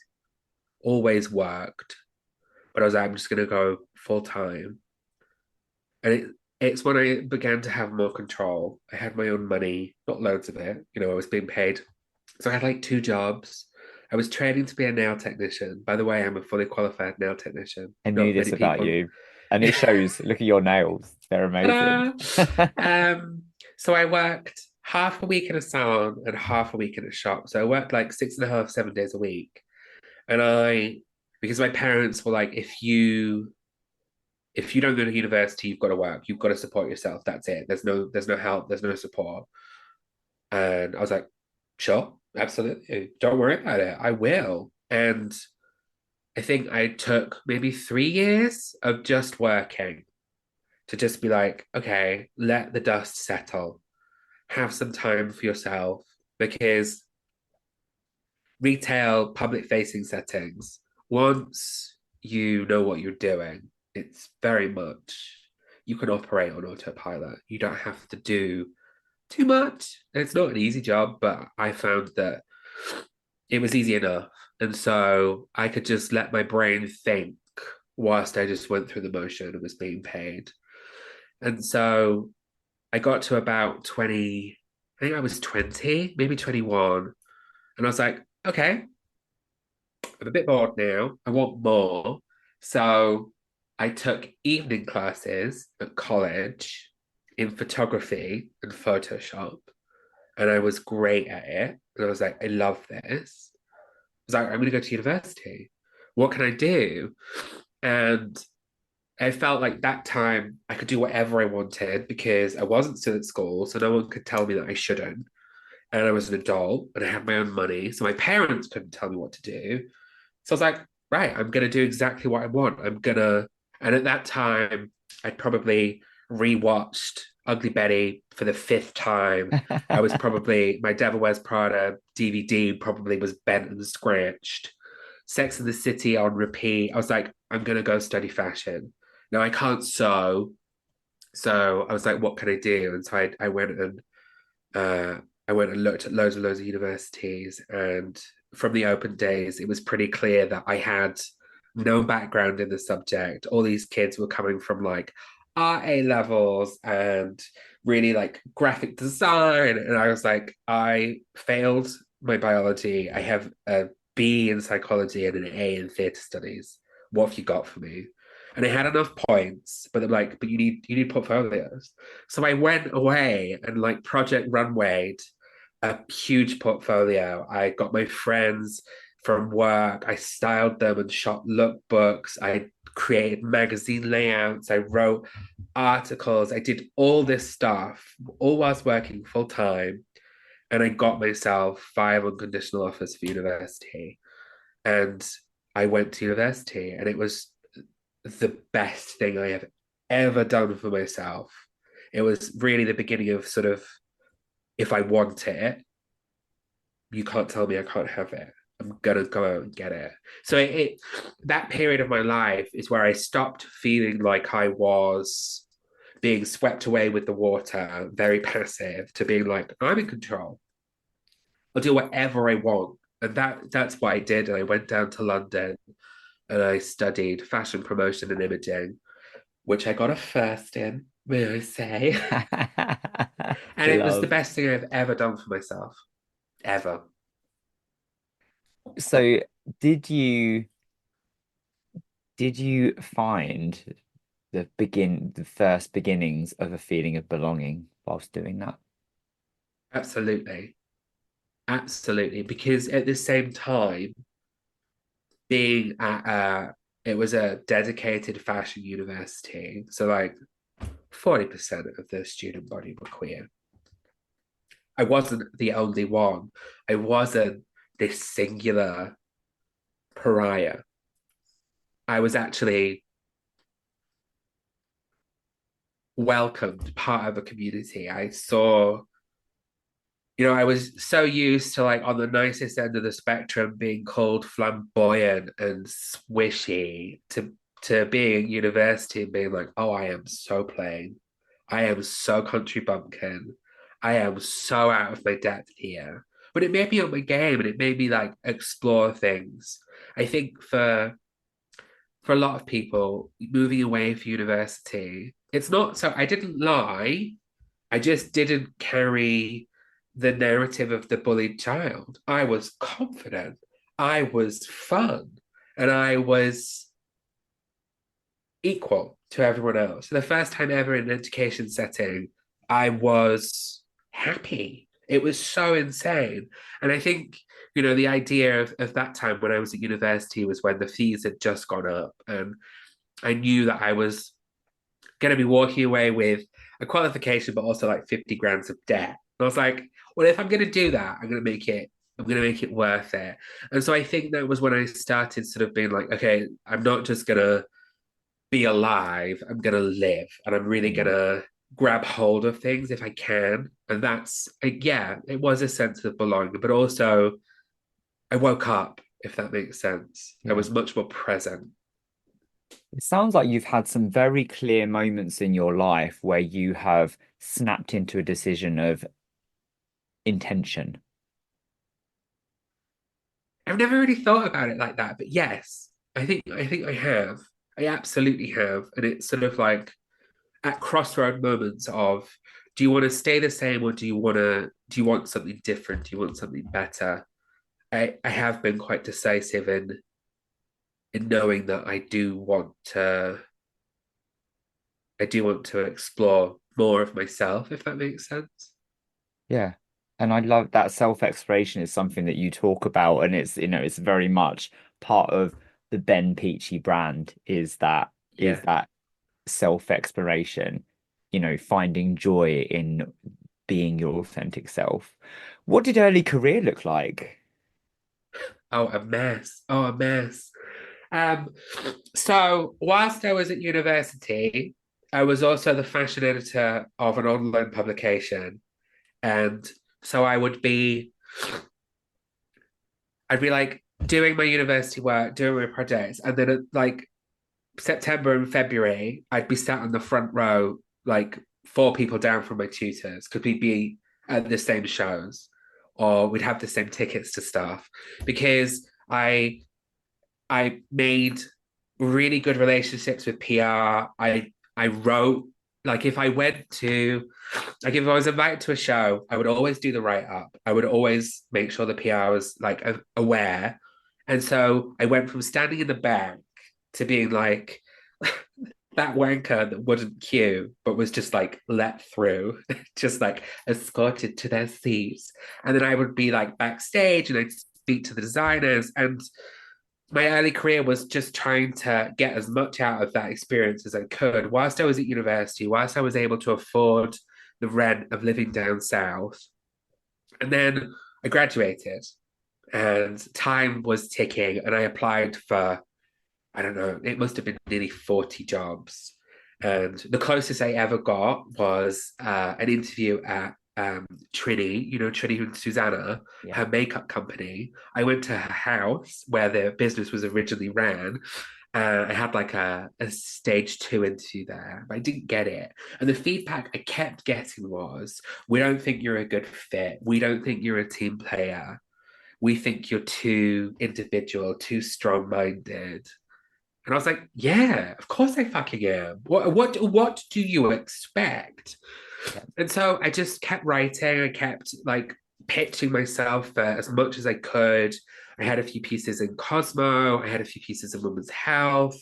Speaker 2: worked, but I was like, I'm just going to go full time. And it's when I began to have more control. I had my own money, not loads of it. I was being paid. So I had like two jobs. I was training to be a nail technician. By the way, I'm a fully qualified nail technician.
Speaker 1: I knew
Speaker 2: Not
Speaker 1: this
Speaker 2: many
Speaker 1: about
Speaker 2: people.
Speaker 1: you. And it shows. Look at your nails. They're amazing.
Speaker 2: Ta-da! So I worked half a week in a salon and half a week in a shop. So I worked like 6.5, 7 days a week. And because my parents were like, if you don't go to university, you've got to work. You've got to support yourself. That's it. There's no help. There's no support. And I was like, sure, absolutely. Don't worry about it. I will. And I think I took maybe 3 years of just working to just be like, okay, let the dust settle, have some time for yourself, because retail, public facing settings, once you know what you're doing, it's very much you can operate on autopilot. You don't have to do too much. It's not an easy job, but I found that it was easy enough. And so I could just let my brain think whilst I just went through the motion and was being paid. And so I got to about 20, I think I was 20, maybe 21. And I was like, okay, I'm a bit bored now. I want more. So I took evening classes at college in photography and Photoshop. And I was great at it. And I was like, I love this. I was like, I'm going to go to university. What can I do? And I felt like that time I could do whatever I wanted because I wasn't still at school. So no one could tell me that I shouldn't. And I was an adult and I had my own money. So my parents couldn't tell me what to do. So I was like, right, I'm going to do exactly what I want. And at that time, I'd probably rewatched Ugly Betty for the fifth time. My Devil Wears Prada DVD probably was bent and scratched. Sex and the City on repeat. I was like, I'm going to go study fashion. Now I can't sew. So I was like, what can I do? And so uh, I went and looked at loads of universities, and from the open days, it was pretty clear that I had no background in the subject. All these kids were coming from like art A levels and really like graphic design, and I was like, I failed my biology. I have a B in psychology and an A in theatre studies. What have you got for me? And I had enough points, but they're like, but you need portfolios. So I went away and like project runwayed a huge portfolio. I got my friends from work. I styled them and shot lookbooks. I created magazine layouts. I wrote articles. I did all this stuff, all whilst working full time. And I got myself 5 unconditional offers for university. And I went to university, and it was the best thing I have ever done for myself. It was really the beginning of sort of, if I want it, you can't tell me I can't have it. I'm gonna go out and get it. So that period of my life is where I stopped feeling like I was being swept away with the water, very passive, to being like, I'm in control. I'll do whatever I want. And that's what I did. And I went down to London and I studied fashion promotion and imaging, which I got a first in, may I say. And it was the
Speaker 1: Love.
Speaker 2: best thing I've ever done for myself, ever.
Speaker 1: So did you did you find the first beginnings of a feeling of belonging whilst doing that?
Speaker 2: Absolutely. Absolutely. Because at the same time, being at it was a dedicated fashion university. So like 40% of the student body were queer. I wasn't the only one. I wasn't this singular pariah. I was actually welcomed, part of a community. I was so used to like on the nicest end of the spectrum being called flamboyant and swishy to being at university and being like, oh, I am so plain. I am so country bumpkin. I am so out of my depth here. But it made me up my game and it made me like explore things. I think for a lot of people, moving away for university, it's not so I didn't lie. I just didn't carry the narrative of the bullied child. I was confident. I was fun. And I was equal to everyone else. For the first time ever in an education setting, I was happy. It was so insane. And I think, the idea of that time when I was at university was when the fees had just gone up. And I knew that I was going to be walking away with a qualification, but also like 50 grand of debt. And I was like, well, if I'm going to do that, I'm going to make it worth it. And so I think that was when I started sort of being like, okay, I'm not just going to be alive, I'm going to live and I'm really going
Speaker 1: Mm.
Speaker 2: to grab hold of things if I can. And that's, yeah, it was a sense of belonging, but also I woke up, if that makes sense. I
Speaker 1: Yeah.
Speaker 2: was much more present.
Speaker 1: It sounds like you've had some very clear moments in your life where you have snapped into a decision of intention.
Speaker 2: I've never really thought about it like that, but yes, I think I have. I absolutely have. And it's sort of like at crossroad moments of do you want to stay the same or do you want something different? Do you want something better? I have been quite decisive in knowing that I do want to explore more of myself, if that makes sense.
Speaker 1: Yeah. And I love that self-exploration is something that you talk about, and it's very much part of the Ben Pechey brand is
Speaker 2: Yeah.
Speaker 1: that self-exploration, finding joy in being your authentic self. What did early career look like?
Speaker 2: Oh, a mess. Oh, a mess. Um, so whilst I was at university, I was also the fashion editor of an online publication. And so I'd be like doing my university work, doing my projects, and then at like September and February, I'd be sat on the front row, like four people down from my tutors, because we'd be at the same shows or we'd have the same tickets to stuff because I made really good relationships with PR. I wrote like if I was invited to a show, I would always do the write up. I would always make sure the PR was like aware. And so I went from standing in the back to being like that wanker that wouldn't queue, but was just like let through, just like escorted to their seats. And then I would be like backstage and I'd speak to the designers. And my early career was just trying to get as much out of that experience as I could. Whilst I was at university, whilst I was able to afford the rent of living down south. And then I graduated and time was ticking and I applied for, I don't know, it must have been nearly 40 jobs. And the closest I ever got was an interview at Trini, Trini and Susanna,
Speaker 1: Yeah.
Speaker 2: her makeup company. I went to her house where the business was originally ran. I had like a stage two interview there, but I didn't get it. And the feedback I kept getting was, we don't think you're a good fit. We don't think you're a team player. We think you're too individual, too strong minded. And I was like, yeah, of course I fucking am. What do you expect?
Speaker 1: Yeah.
Speaker 2: And so I just kept writing. I kept like pitching myself as much as I could. I had a few pieces in Cosmo. I had a few pieces in Women's Health.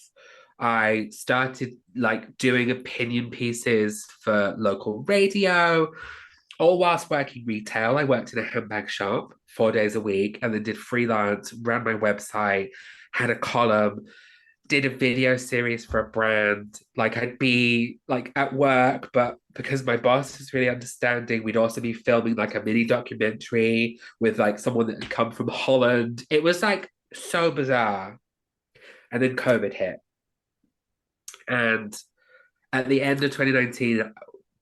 Speaker 2: I started like doing opinion pieces for local radio. All whilst working retail, I worked in a handbag shop 4 days a week and then did freelance, ran my website, had a column, did a video series for a brand. Like I'd be like at work, but because my boss is really understanding, we'd also be filming like a mini documentary with like someone that had come from Holland. It was like so bizarre. And then COVID hit. And at the end of 2019,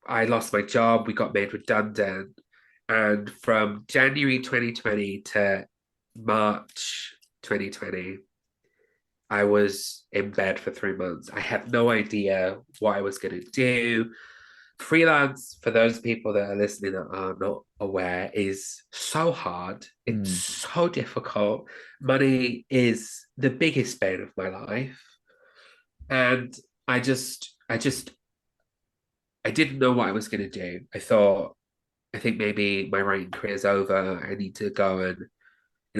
Speaker 2: I lost my job. We got made redundant. And from January 2020 to March 2020, I was in bed for 3 months. I had no idea what I was going to do. Freelance, for those people that are listening that are not aware, is so hard. It's
Speaker 1: Mm,
Speaker 2: so difficult. Money is the biggest bane of my life. And I didn't know what I was going to do. I think maybe my writing career's over. I need to go and,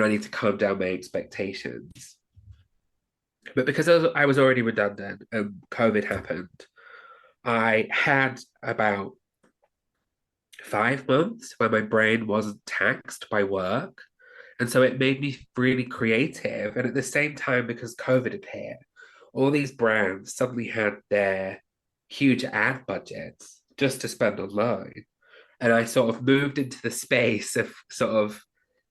Speaker 2: I need to calm down my expectations. But because I was already redundant and COVID happened, I had about 5 months where my brain wasn't taxed by work. And so it made me really creative. And at the same time, because COVID had hit, all these brands suddenly had their huge ad budgets just to spend online. And I sort of moved into the space of sort of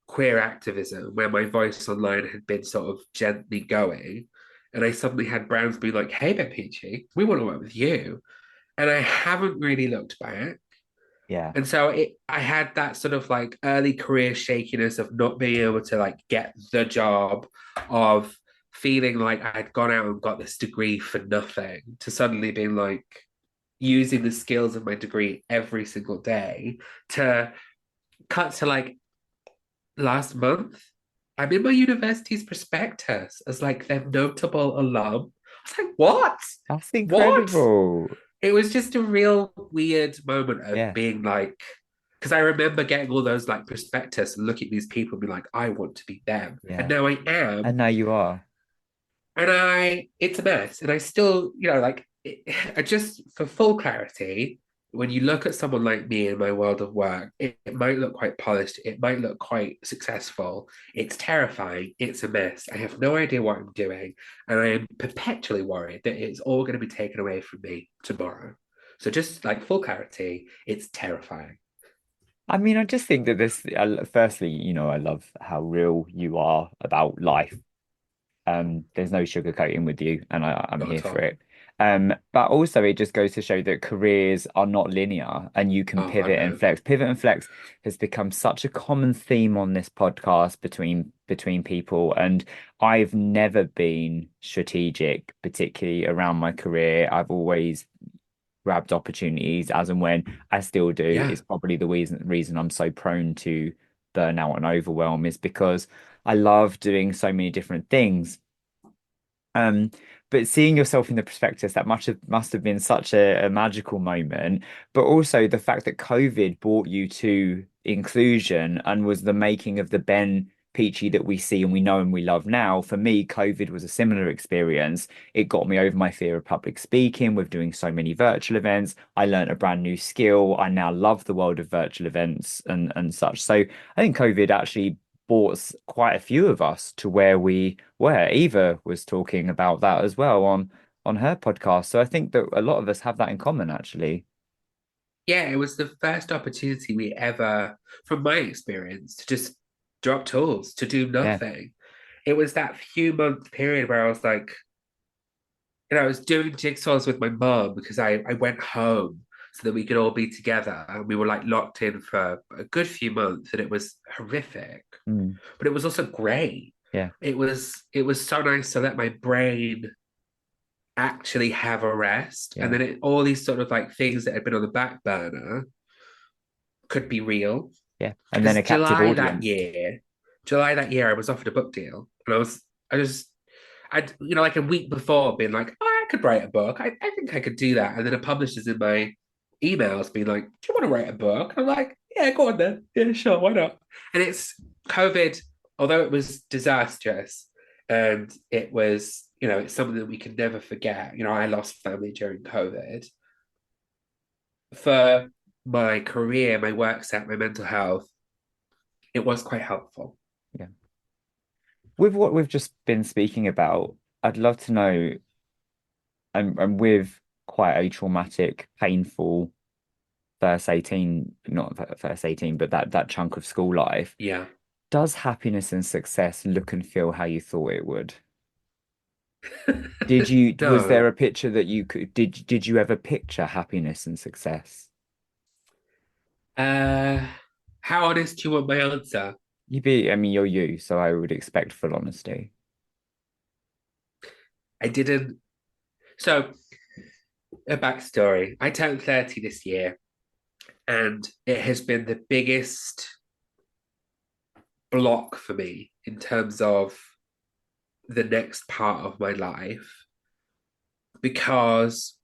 Speaker 2: queer activism where my voice online had been sort of gently going. And I suddenly had brands be like, hey, Ben Pechey, we want to work with you. And I haven't really looked back.
Speaker 1: yeah.
Speaker 2: And so I had that sort of like early career shakiness of not being able to like get the job, of feeling like I'd gone out and got this degree for nothing, to suddenly being like using the skills of my degree every single day, to cut to like last month. I'm in my university's prospectus as like their notable alum. I was like, what?
Speaker 1: That's
Speaker 2: What?
Speaker 1: incredible.
Speaker 2: It was just a real weird moment of
Speaker 1: Yeah,
Speaker 2: being like, because I remember getting all those like prospectus and looking at these people and be like, I want to be them. And
Speaker 1: yeah.
Speaker 2: now I
Speaker 1: And
Speaker 2: am.
Speaker 1: now you are.
Speaker 2: And it's a mess. And I still, I just, for full clarity, when you look at someone like me in my world of work, it might look quite polished. It might look quite successful. It's terrifying. It's a mess. I have no idea what I'm doing. And I am perpetually worried that it's all going to be taken away from me tomorrow. So just like full clarity, it's terrifying.
Speaker 1: I mean, I just think that this, firstly, I love how real you are about life. There's no sugarcoating with you, and I'm
Speaker 2: Not
Speaker 1: here
Speaker 2: at
Speaker 1: for
Speaker 2: all.
Speaker 1: it. But also it just goes to show that careers are not linear and you can
Speaker 2: Oh, I
Speaker 1: pivot and
Speaker 2: know.
Speaker 1: flex. Pivot and flex has become such a common theme on this podcast between people. And I've never been strategic, particularly around my career. I've always grabbed opportunities as and when. I still do.
Speaker 2: Yeah.
Speaker 1: It's probably the reason I'm so prone to burnout and overwhelm is because I love doing so many different things. Um, but seeing yourself in the prospectus, that must have been such a magical moment. But also the fact that COVID brought you to inclusion and was the making of the Ben Peachy that we see and we know and we love now. For me, COVID was a similar experience. It got me over my fear of public speaking with doing so many virtual events. I learned a brand new skill. I now love the world of virtual events and such. So I think COVID actually brought quite a few of us to where we were. Eva was talking about that as well on her podcast. So I think that a lot of us have that in common, actually.
Speaker 2: Yeah, it was the first opportunity we ever, from my experience, to just drop tools, to do
Speaker 1: Yeah.
Speaker 2: nothing. It was that few month period where I was like, I was doing jigsaws with my mom because I went home so that we could all be together. And we were like locked in for a good few months, and it was horrific.
Speaker 1: Mm,
Speaker 2: But it was also great.
Speaker 1: yeah.
Speaker 2: It was so nice to let my brain actually have a rest. And
Speaker 1: Yeah.
Speaker 2: then all these sort of like things that had been on the back burner could be real.
Speaker 1: Yeah. And then
Speaker 2: Because
Speaker 1: a captive audience.
Speaker 2: July that year, I was offered a book deal, and like a week before, being like, oh, I could write a book. I think I could do that. And then a publisher's in my emails being like, do you want to write a book? And I'm like, yeah, go on then. Yeah, sure, why not? And it's COVID, although it was disastrous, and it was, it's something that we can never forget. I lost family during COVID. For my career, my work set, my mental health, it was quite helpful.
Speaker 1: Yeah. With what we've just been speaking about, I'd love to know, and with quite a traumatic, painful first 18, not first 18, but that chunk of school life,
Speaker 2: Yeah.
Speaker 1: does happiness and success look and feel how you thought it would? Was there
Speaker 2: No.
Speaker 1: a picture that you did you ever picture happiness and success?
Speaker 2: Uh, how honest do you want my answer?
Speaker 1: I mean, you're you, so I would expect full honesty.
Speaker 2: I didn't. So a backstory. I turned 30 this year, and it has been the biggest block for me in terms of the next part of my life because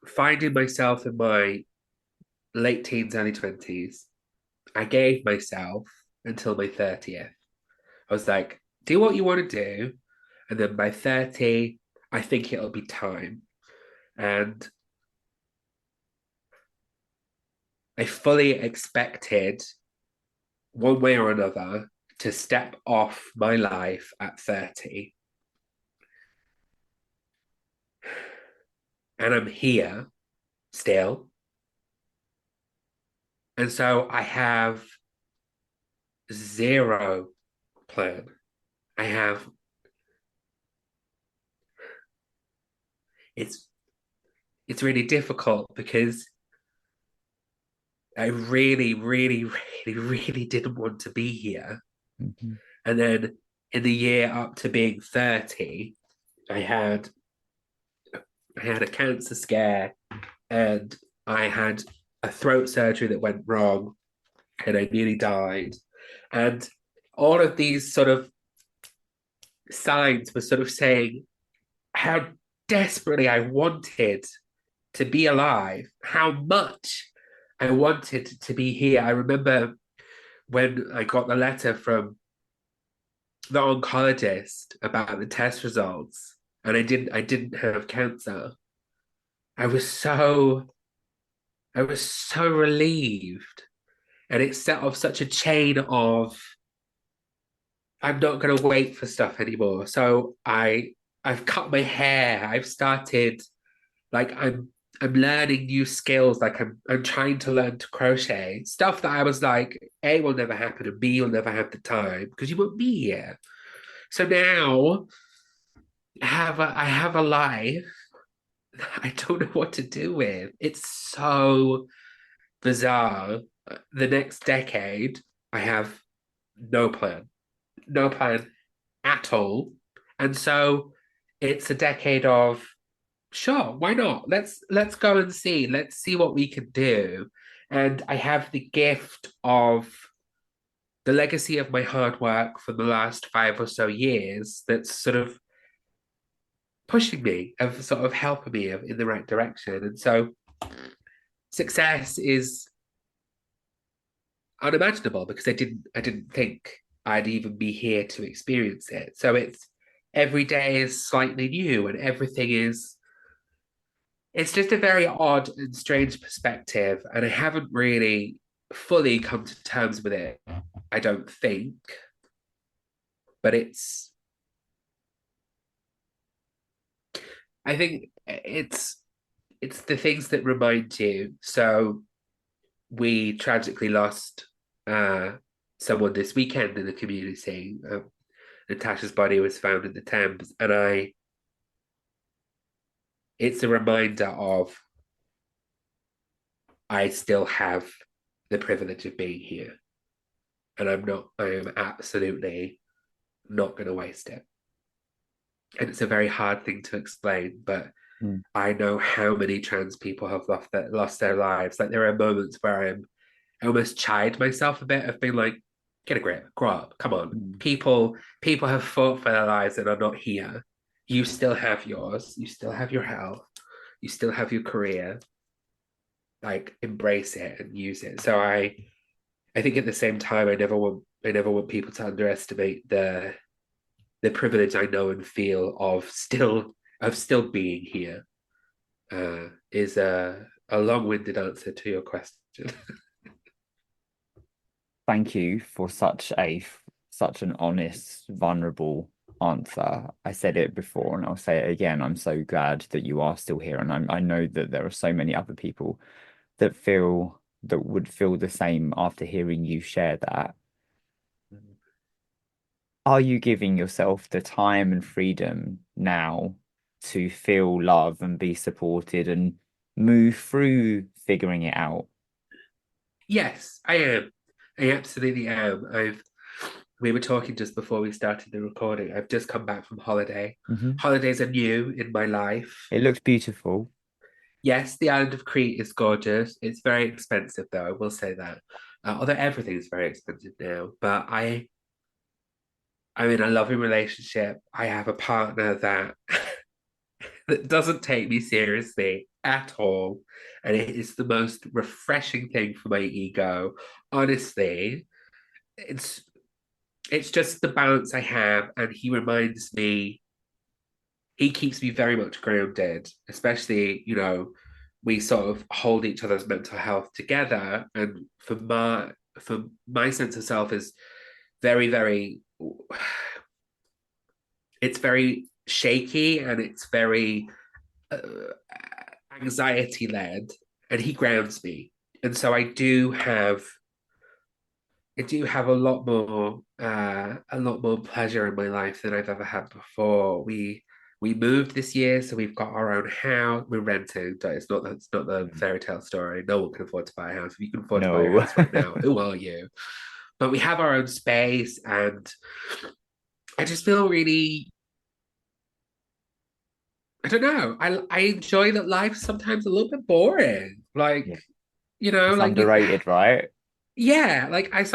Speaker 2: finding myself in my late teens, early 20s, I gave myself until my 30th. I was like, do what you want to do. And then by 30, I think it'll be time. And I fully expected, one way or another, to step off my life at 30. And I'm here still. And so I have zero plan. I have it's it's really difficult because I really, really, really, really didn't want to be here.
Speaker 1: Mhm.
Speaker 2: And then in the year up to being 30, I had I had a cancer scare and I had a throat surgery that went wrong and I nearly died. And all of these sort of signs were sort of saying how desperately I wanted to be alive, how much I wanted to be here. I remember when I got the letter from the oncologist about the test results and I didn't have cancer. I was so I was so relieved. And it set off such a chain of I'm not gonna wait for stuff anymore. So I've cut my hair. I've started like I'm learning new skills. Like I'm trying to learn to crochet. Stuff that I was like, A will never happen and B will never have the time because you won't be here. So now I have a life that I don't know what to do with. It's so bizarre. The next decade, I have no plan. No plan at all. And so it's a decade of sure, why not? Let's go and see. Let's see what we can do. And I have the gift of the legacy of my hard work for the last 5 or so years that's sort of pushing me, of sort of helping me in the right direction. And so success is unimaginable because I didn't think I'd even be here to experience it. So it's every day is slightly new and everything is it's just a very odd and strange perspective, and I haven't really fully come to terms with it, I don't think. But I think it's the things that remind you. So we tragically lost uh, someone this weekend in the community. Natasha's body was found in the Thames, and it's a reminder of I still have the privilege of being here, and I am absolutely not going to waste it. And it's a very hard thing to explain, but
Speaker 1: Mm.
Speaker 2: I know how many trans people have lost their lives. Like there are moments where I almost chide myself a bit of being like, get a grip, grow up, come on.
Speaker 1: Mm.
Speaker 2: People have fought for their lives and are not here. You still have yours. You still have your health. You still have your career. Like embrace it and use it. So I think at the same time I never want people to underestimate the privilege I know and feel of still being here. Is a long-winded answer to your question.
Speaker 1: Thank you for such an honest, vulnerable answer. I said it before and I'll say it again. I'm so glad that you are still here, and I know that there are so many other people that would feel the same after hearing you share that. Are you giving yourself the time and freedom now to feel love and be supported and move through figuring it out?
Speaker 2: Yes, I am. I absolutely am. We were talking just before we started the recording. I've just come back from holiday.
Speaker 1: Hmm.
Speaker 2: Holidays are new in my life.
Speaker 1: It looks beautiful.
Speaker 2: Yes, the island of Crete is gorgeous. It's very expensive, though. I will say that. Although everything is very expensive now, but I'm in a loving relationship. I have a partner that that doesn't take me seriously at all, and it is the most refreshing thing for my ego. Honestly, it's it's just the balance I have, and he keeps me very much grounded, especially, we sort of hold each other's mental health together. And for my sense of self is very, very it's very shaky, and it's very uh, anxiety led, and he grounds me. And so I do have a lot more pleasure in my life than I've ever had before. We moved this year, so we've got our own house. We're renting. It's not the
Speaker 1: Mm.
Speaker 2: fairy tale story. No one can afford to buy a house. If you can afford to buy a
Speaker 1: No.
Speaker 2: house right now, who are you? But we have our own space, and I just feel really, I don't know. I enjoy that life's sometimes a little bit boring.
Speaker 1: Yeah. It's
Speaker 2: Like you
Speaker 1: underrated, right?
Speaker 2: yeah, like I'm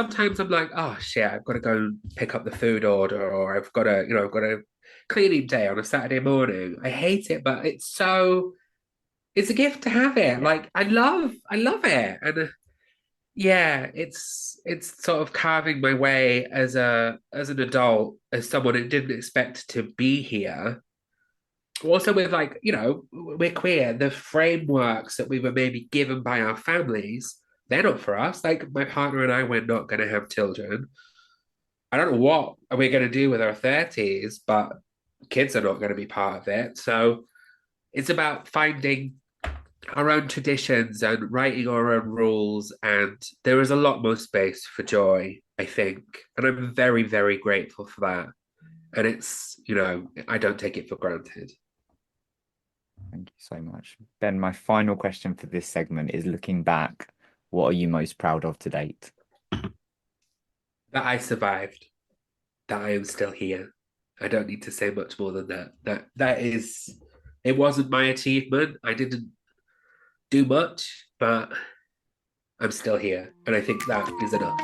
Speaker 2: like, oh shit, I've got to go pick up the food order, or I've got a cleaning day on a Saturday morning. I hate it, but it's a gift to have it.
Speaker 1: Yeah.
Speaker 2: Like I love it. And yeah, it's sort of carving my way as an adult, as someone who didn't expect to be here. Also with, like, we're queer, the frameworks that we were maybe given by our families, they're not for us. Like my partner and I, we're not going to have children. I don't know what we're going to do with our 30s, but kids are not going to be part of it. So it's about finding our own traditions and writing our own rules. And there is a lot more space for joy, I think. And I'm very, very grateful for that. And I don't take it for granted.
Speaker 1: Thank you so much. Ben, my final question for this segment is looking back, what are you most proud of to date?
Speaker 2: That I survived, that I am still here. I don't need to say much more than that. It wasn't my achievement. I didn't do much, but I'm still here. And I think that is enough.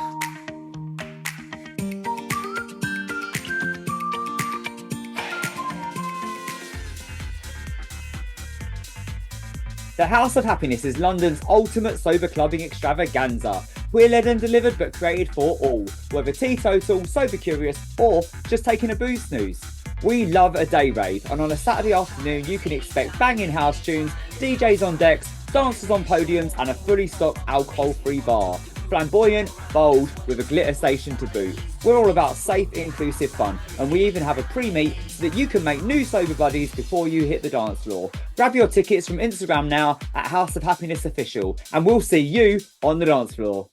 Speaker 1: The House of Happiness is London's ultimate sober clubbing extravaganza. We're led and delivered but created for all, whether teetotal, sober curious, or just taking a booze snooze. We love a day rave, and on a Saturday afternoon you can expect banging house tunes, DJs on decks, dancers on podiums, and a fully stocked alcohol-free bar. Flamboyant, bold, with a glitter station to boot. We're all about safe, inclusive fun, and we even have a pre-meet so that you can make new sober buddies before you hit the dance floor. Grab your tickets from Instagram now at House of Happiness Official, and we'll see you on the dance floor.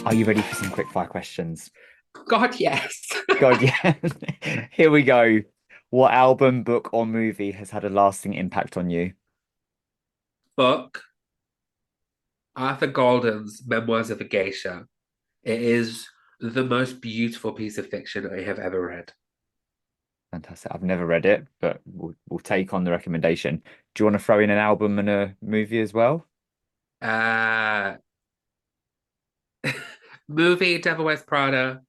Speaker 1: Are you ready for some quick fire questions?
Speaker 2: God, yes.
Speaker 1: God, yeah. Here we go. What album, book, or movie has had a lasting impact on you?
Speaker 2: Book Arthur Golden's Memoirs of a Geisha. It is the most beautiful piece of fiction I have ever read.
Speaker 1: Fantastic. I've never read it, but we'll take on the recommendation. Do you want to throw in an album and a movie as well?
Speaker 2: Uh Movie Devil Wears Prada.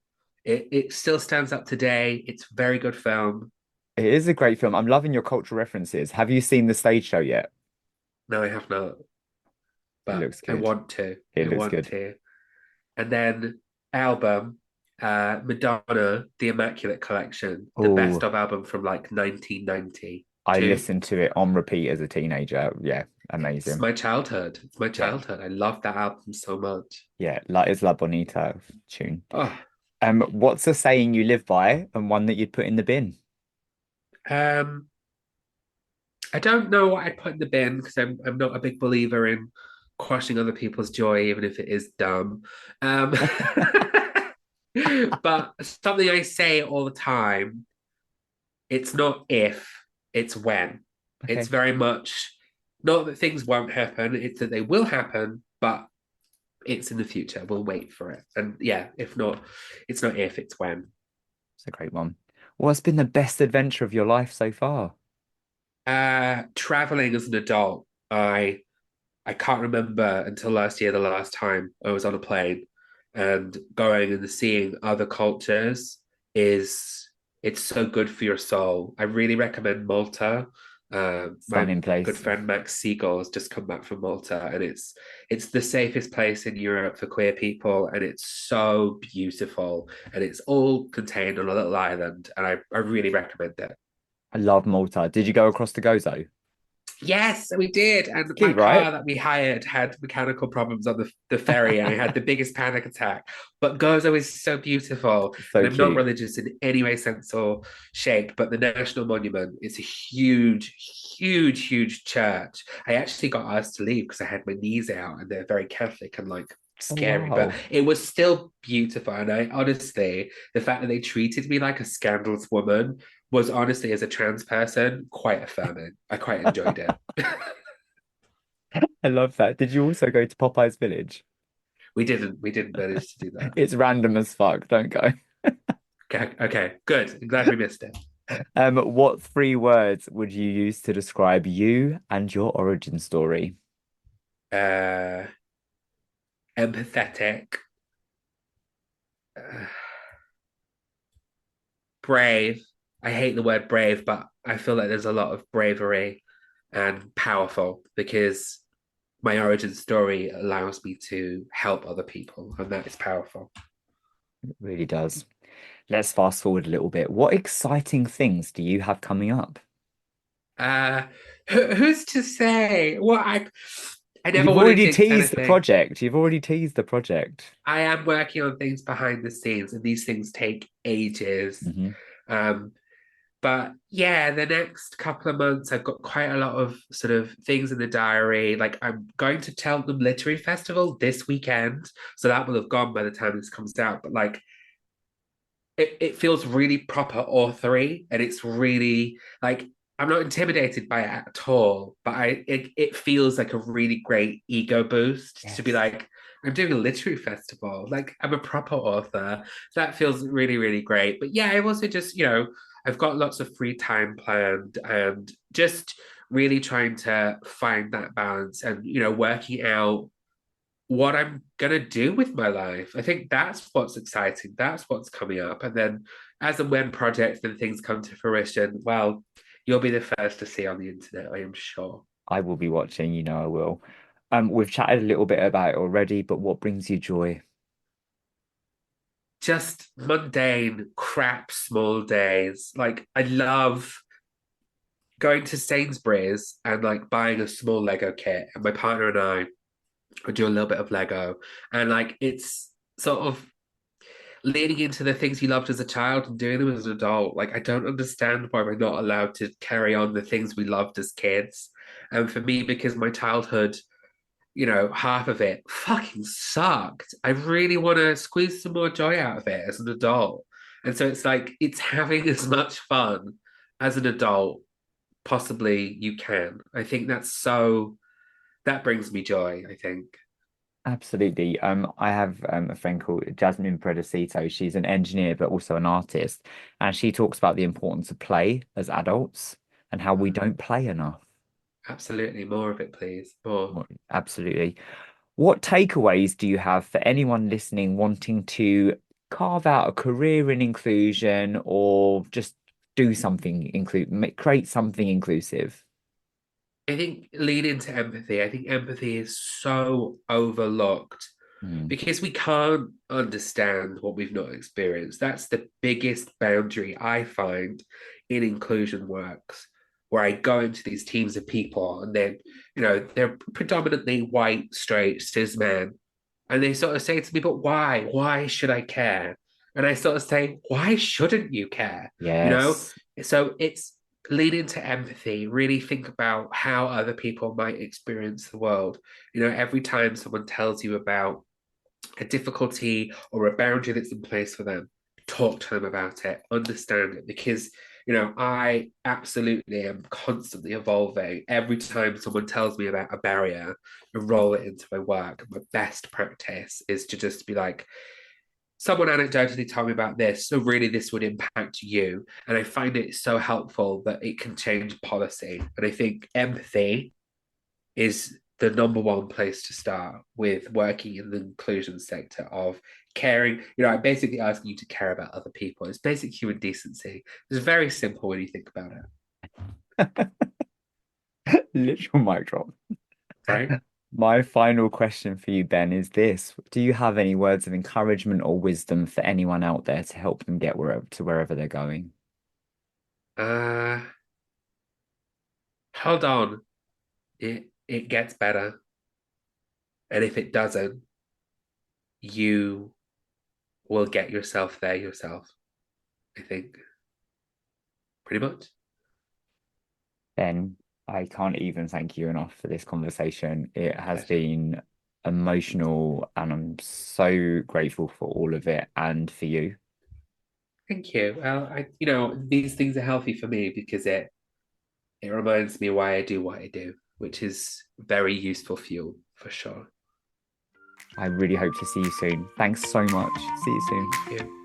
Speaker 2: It still stands up today. It's a very good film.
Speaker 1: It is a great film. I'm loving your cultural references. Have you seen the stage show yet?
Speaker 2: No, I have not,
Speaker 1: It
Speaker 2: but
Speaker 1: looks
Speaker 2: I
Speaker 1: good.
Speaker 2: want to.
Speaker 1: It
Speaker 2: I
Speaker 1: looks
Speaker 2: want
Speaker 1: good.
Speaker 2: to. And then album, Madonna, The Immaculate Collection, the best
Speaker 1: Oh,
Speaker 2: of album from like
Speaker 1: I
Speaker 2: 1992.
Speaker 1: listened to it on repeat as a teenager. Yeah,
Speaker 2: It's
Speaker 1: amazing.
Speaker 2: my childhood. It's my
Speaker 1: Yeah,
Speaker 2: childhood. I love that album so much.
Speaker 1: yeah. La Isla Bonita tune.
Speaker 2: Oh,
Speaker 1: What's a saying you live by and one that you'd put in the bin?
Speaker 2: um, I don't know what I'd put in the bin because I'm not a big believer in crushing other people's joy, even if it is dumb. Um, but something I say all the time, it's not if, it's when. It's
Speaker 1: Okay.
Speaker 2: very much not that things won't happen, it's that they will happen, but it's in the future. We'll wait for it. And yeah, if not, it's not if, it's when.
Speaker 1: It's a great one. What's been the best adventure of your life so far?
Speaker 2: Traveling as an adult, I can't remember until last year the last time I was on a plane, and going and seeing other cultures is it's so good for your soul. I really recommend Malta. My
Speaker 1: Stunning
Speaker 2: good
Speaker 1: place.
Speaker 2: friend Max Siegel has just come back from Malta, and it's the safest place in Europe for queer people, and it's so beautiful, and it's all contained on a little island, and I really recommend it.
Speaker 1: I love Malta. Did you go across to Gozo?
Speaker 2: Yes, we did. And my
Speaker 1: Cute, right?
Speaker 2: car that we hired had mechanical problems on the ferry, and I had the biggest panic attack. But Gozo is so beautiful, and
Speaker 1: So
Speaker 2: I'm not
Speaker 1: cute.
Speaker 2: religious in any way, sense, or shape. But the National Monument is a huge, huge, huge church. I actually got asked to leave because I had my knees out, and they're very Catholic and like
Speaker 1: Oh,
Speaker 2: scary. But
Speaker 1: wow.
Speaker 2: it was still beautiful, and I honestly, the fact that they treated me like a scandalous woman was honestly, as a trans person, quite affirming. I quite enjoyed it.
Speaker 1: I love that. Did you also go to Popeye's Village?
Speaker 2: We didn't manage to do that.
Speaker 1: It's random as fuck. Don't go.
Speaker 2: Okay, okay, good. I'm glad we missed it.
Speaker 1: What three words would you use to describe you and your origin story?
Speaker 2: Uh, Empathetic, brave. I hate the word brave, but I feel like there's a lot of bravery and powerful because my origin story allows me to help other people, and that is powerful.
Speaker 1: It really does. Let's fast forward a little bit. What exciting things do you have coming up?
Speaker 2: Uh, who's to say? I never
Speaker 1: You've
Speaker 2: want to
Speaker 1: already
Speaker 2: jinx
Speaker 1: teased the
Speaker 2: anything.
Speaker 1: project. You've already teased the project.
Speaker 2: I am working on things behind the scenes, and these things take ages.
Speaker 1: Hmm.
Speaker 2: Um, but yeah, the next couple of months, I've got quite a lot of sort of things in the diary. Like I'm going to Cheltenham Literary Festival this weekend, so that will have gone by the time this comes out. But like, it feels really proper authory, and it's really like I'm not intimidated by it at all, but it feels like a really great ego boost to be
Speaker 1: Yes.
Speaker 2: like, I'm doing a literary festival, like I'm a proper author. That feels really, really great. But yeah, I've also just, I've got lots of free time planned, and just really trying to find that balance, and working out what I'm gonna do with my life. I think that's what's exciting. That's what's coming up. And then as and when projects and things come to fruition, well, you'll be the first to see on the internet, I am sure.
Speaker 1: I will be watching, I will. We've chatted a little bit about it already, but what brings you joy?
Speaker 2: Just mundane, crap, small days. Like I love going to Sainsbury's and like buying a small Lego kit, and my partner and I would do a little bit of Lego. And like it's sort of leaning into the things you loved as a child and doing them as an adult. Like, I don't understand why we're not allowed to carry on the things we loved as kids. And for me, because my childhood, half of it fucking sucked, I really want to squeeze some more joy out of it as an adult. And so it's like, it's having as much fun as an adult possibly you can. I think that brings me joy, I think.
Speaker 1: Absolutely. I have a friend called Jasmine Predecito. She's an engineer, but also an artist, and she talks about the importance of play as adults and how we don't play enough.
Speaker 2: Absolutely. More of it, please. More.
Speaker 1: Absolutely. What takeaways do you have for anyone listening wanting to carve out a career in inclusion or just do something create something inclusive?
Speaker 2: I think lean into empathy. I think empathy is so overlooked
Speaker 1: Mm,
Speaker 2: because we can't understand what we've not experienced. That's the biggest boundary I find in inclusion works, where I go into these teams of people, and they're predominantly white, straight, cis men, and they sort of say to me, "But why? Why should I care?" And I sort of say, "Why shouldn't you care?" You know?
Speaker 1: yes.
Speaker 2: So it's lean into empathy, really think about how other people might experience the world. Every time someone tells you about a difficulty or a boundary that's in place for them, talk to them about it, understand it, because I absolutely am constantly evolving. Every time someone tells me about a barrier, I roll it into my work. My best practice is to just be like, someone anecdotally told me about this, so really this would impact you. And I find it so helpful that it can change policy. And I think empathy is the number one place to start with working in the inclusion sector of caring. I'm basically asking you to care about other people. It's basic human decency. It's very simple when you think about it,
Speaker 1: Literal mic drop.
Speaker 2: right?
Speaker 1: My final question for you, Ben, is this. Do you have any words of encouragement or wisdom for anyone out there to help them get wherever they're going?
Speaker 2: Uh Hold on. It gets better. And if it doesn't, you will get yourself there yourself. I think pretty much.
Speaker 1: Ben, I can't even thank you enough for this conversation. It has
Speaker 2: Pleasure.
Speaker 1: been emotional, and I'm so grateful for all of it and for you.
Speaker 2: Thank you. Well, these things are healthy for me because it reminds me why I do what I do, which is very useful fuel for sure.
Speaker 1: I really hope to see you soon. Thanks so much. See you soon.
Speaker 2: Thank you.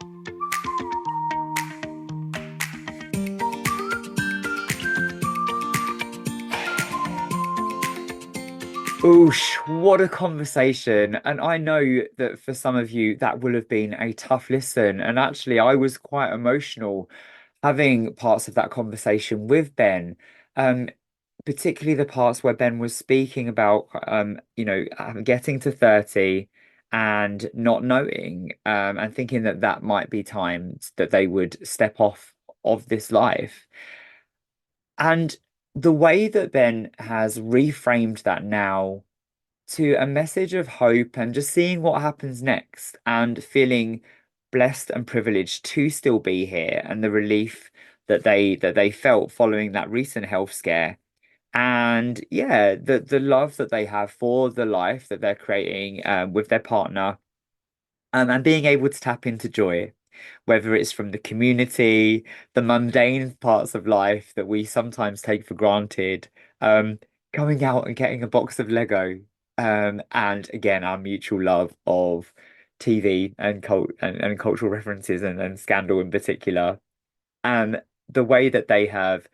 Speaker 1: Oosh, what a conversation. And I know that for some of you, that will have been a tough listen. And actually, I was quite emotional having parts of that conversation with Ben. Um, Particularly the parts where Ben was speaking about, getting to 30 and not knowing, and thinking that that might be times that they would step off of this life. And the way that Ben has reframed that now to a message of hope and just seeing what happens next and feeling blessed and privileged to still be here and the relief that they felt following that recent health scare. And yeah, the love that they have for the life that they're creating with their partner, and being able to tap into joy, whether it's from the community, the mundane parts of life that we sometimes take for granted, um, going out and getting a box of Lego, and again, our mutual love of TV and and cultural references and Scandal in particular, and the way that they have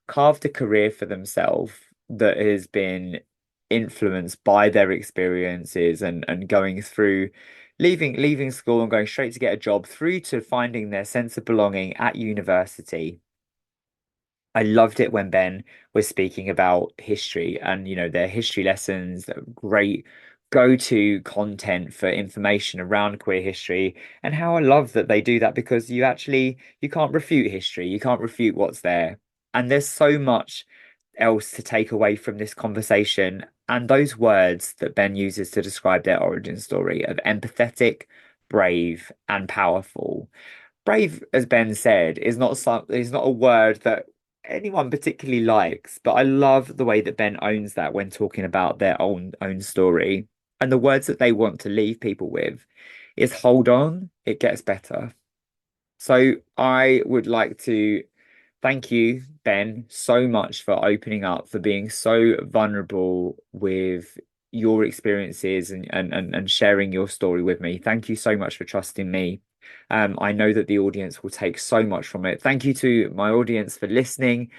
Speaker 1: carved a career for themselves that has been influenced by their experiences and going through leaving school and going straight to get a job through to finding their sense of belonging at university. I loved it when Ben was speaking about history and their history lessons, great go-to content for information around queer history, and how I love that they do that because you can't refute history, you can't refute what's there. And there's so much else to take away from this conversation. And those words that Ben uses to describe their origin story of empathetic, brave, and powerful. Brave, as Ben said, is not a word that anyone particularly likes, but I love the way that Ben owns that when talking about their own story. And the words that they want to leave people with is hold on, it gets better. So I would like to thank you, Ben, so much for opening up, for being so vulnerable with your experiences and sharing your story with me. Thank you so much for trusting me. I know that the audience will take so much from it. Thank you to my audience for listening.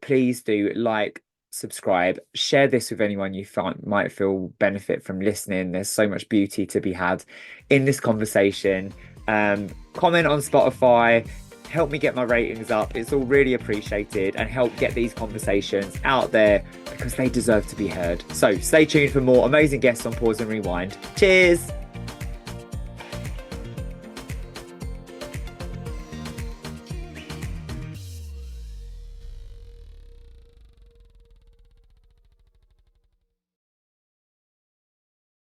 Speaker 1: Please do like, subscribe, share this with anyone you find might feel benefit from listening. There's so much beauty to be had in this conversation. Comment on Spotify, help me get my ratings up. It's all really appreciated and help get these conversations out there because they deserve to be heard. So stay tuned for more amazing guests on Pause and Rewind. Cheers.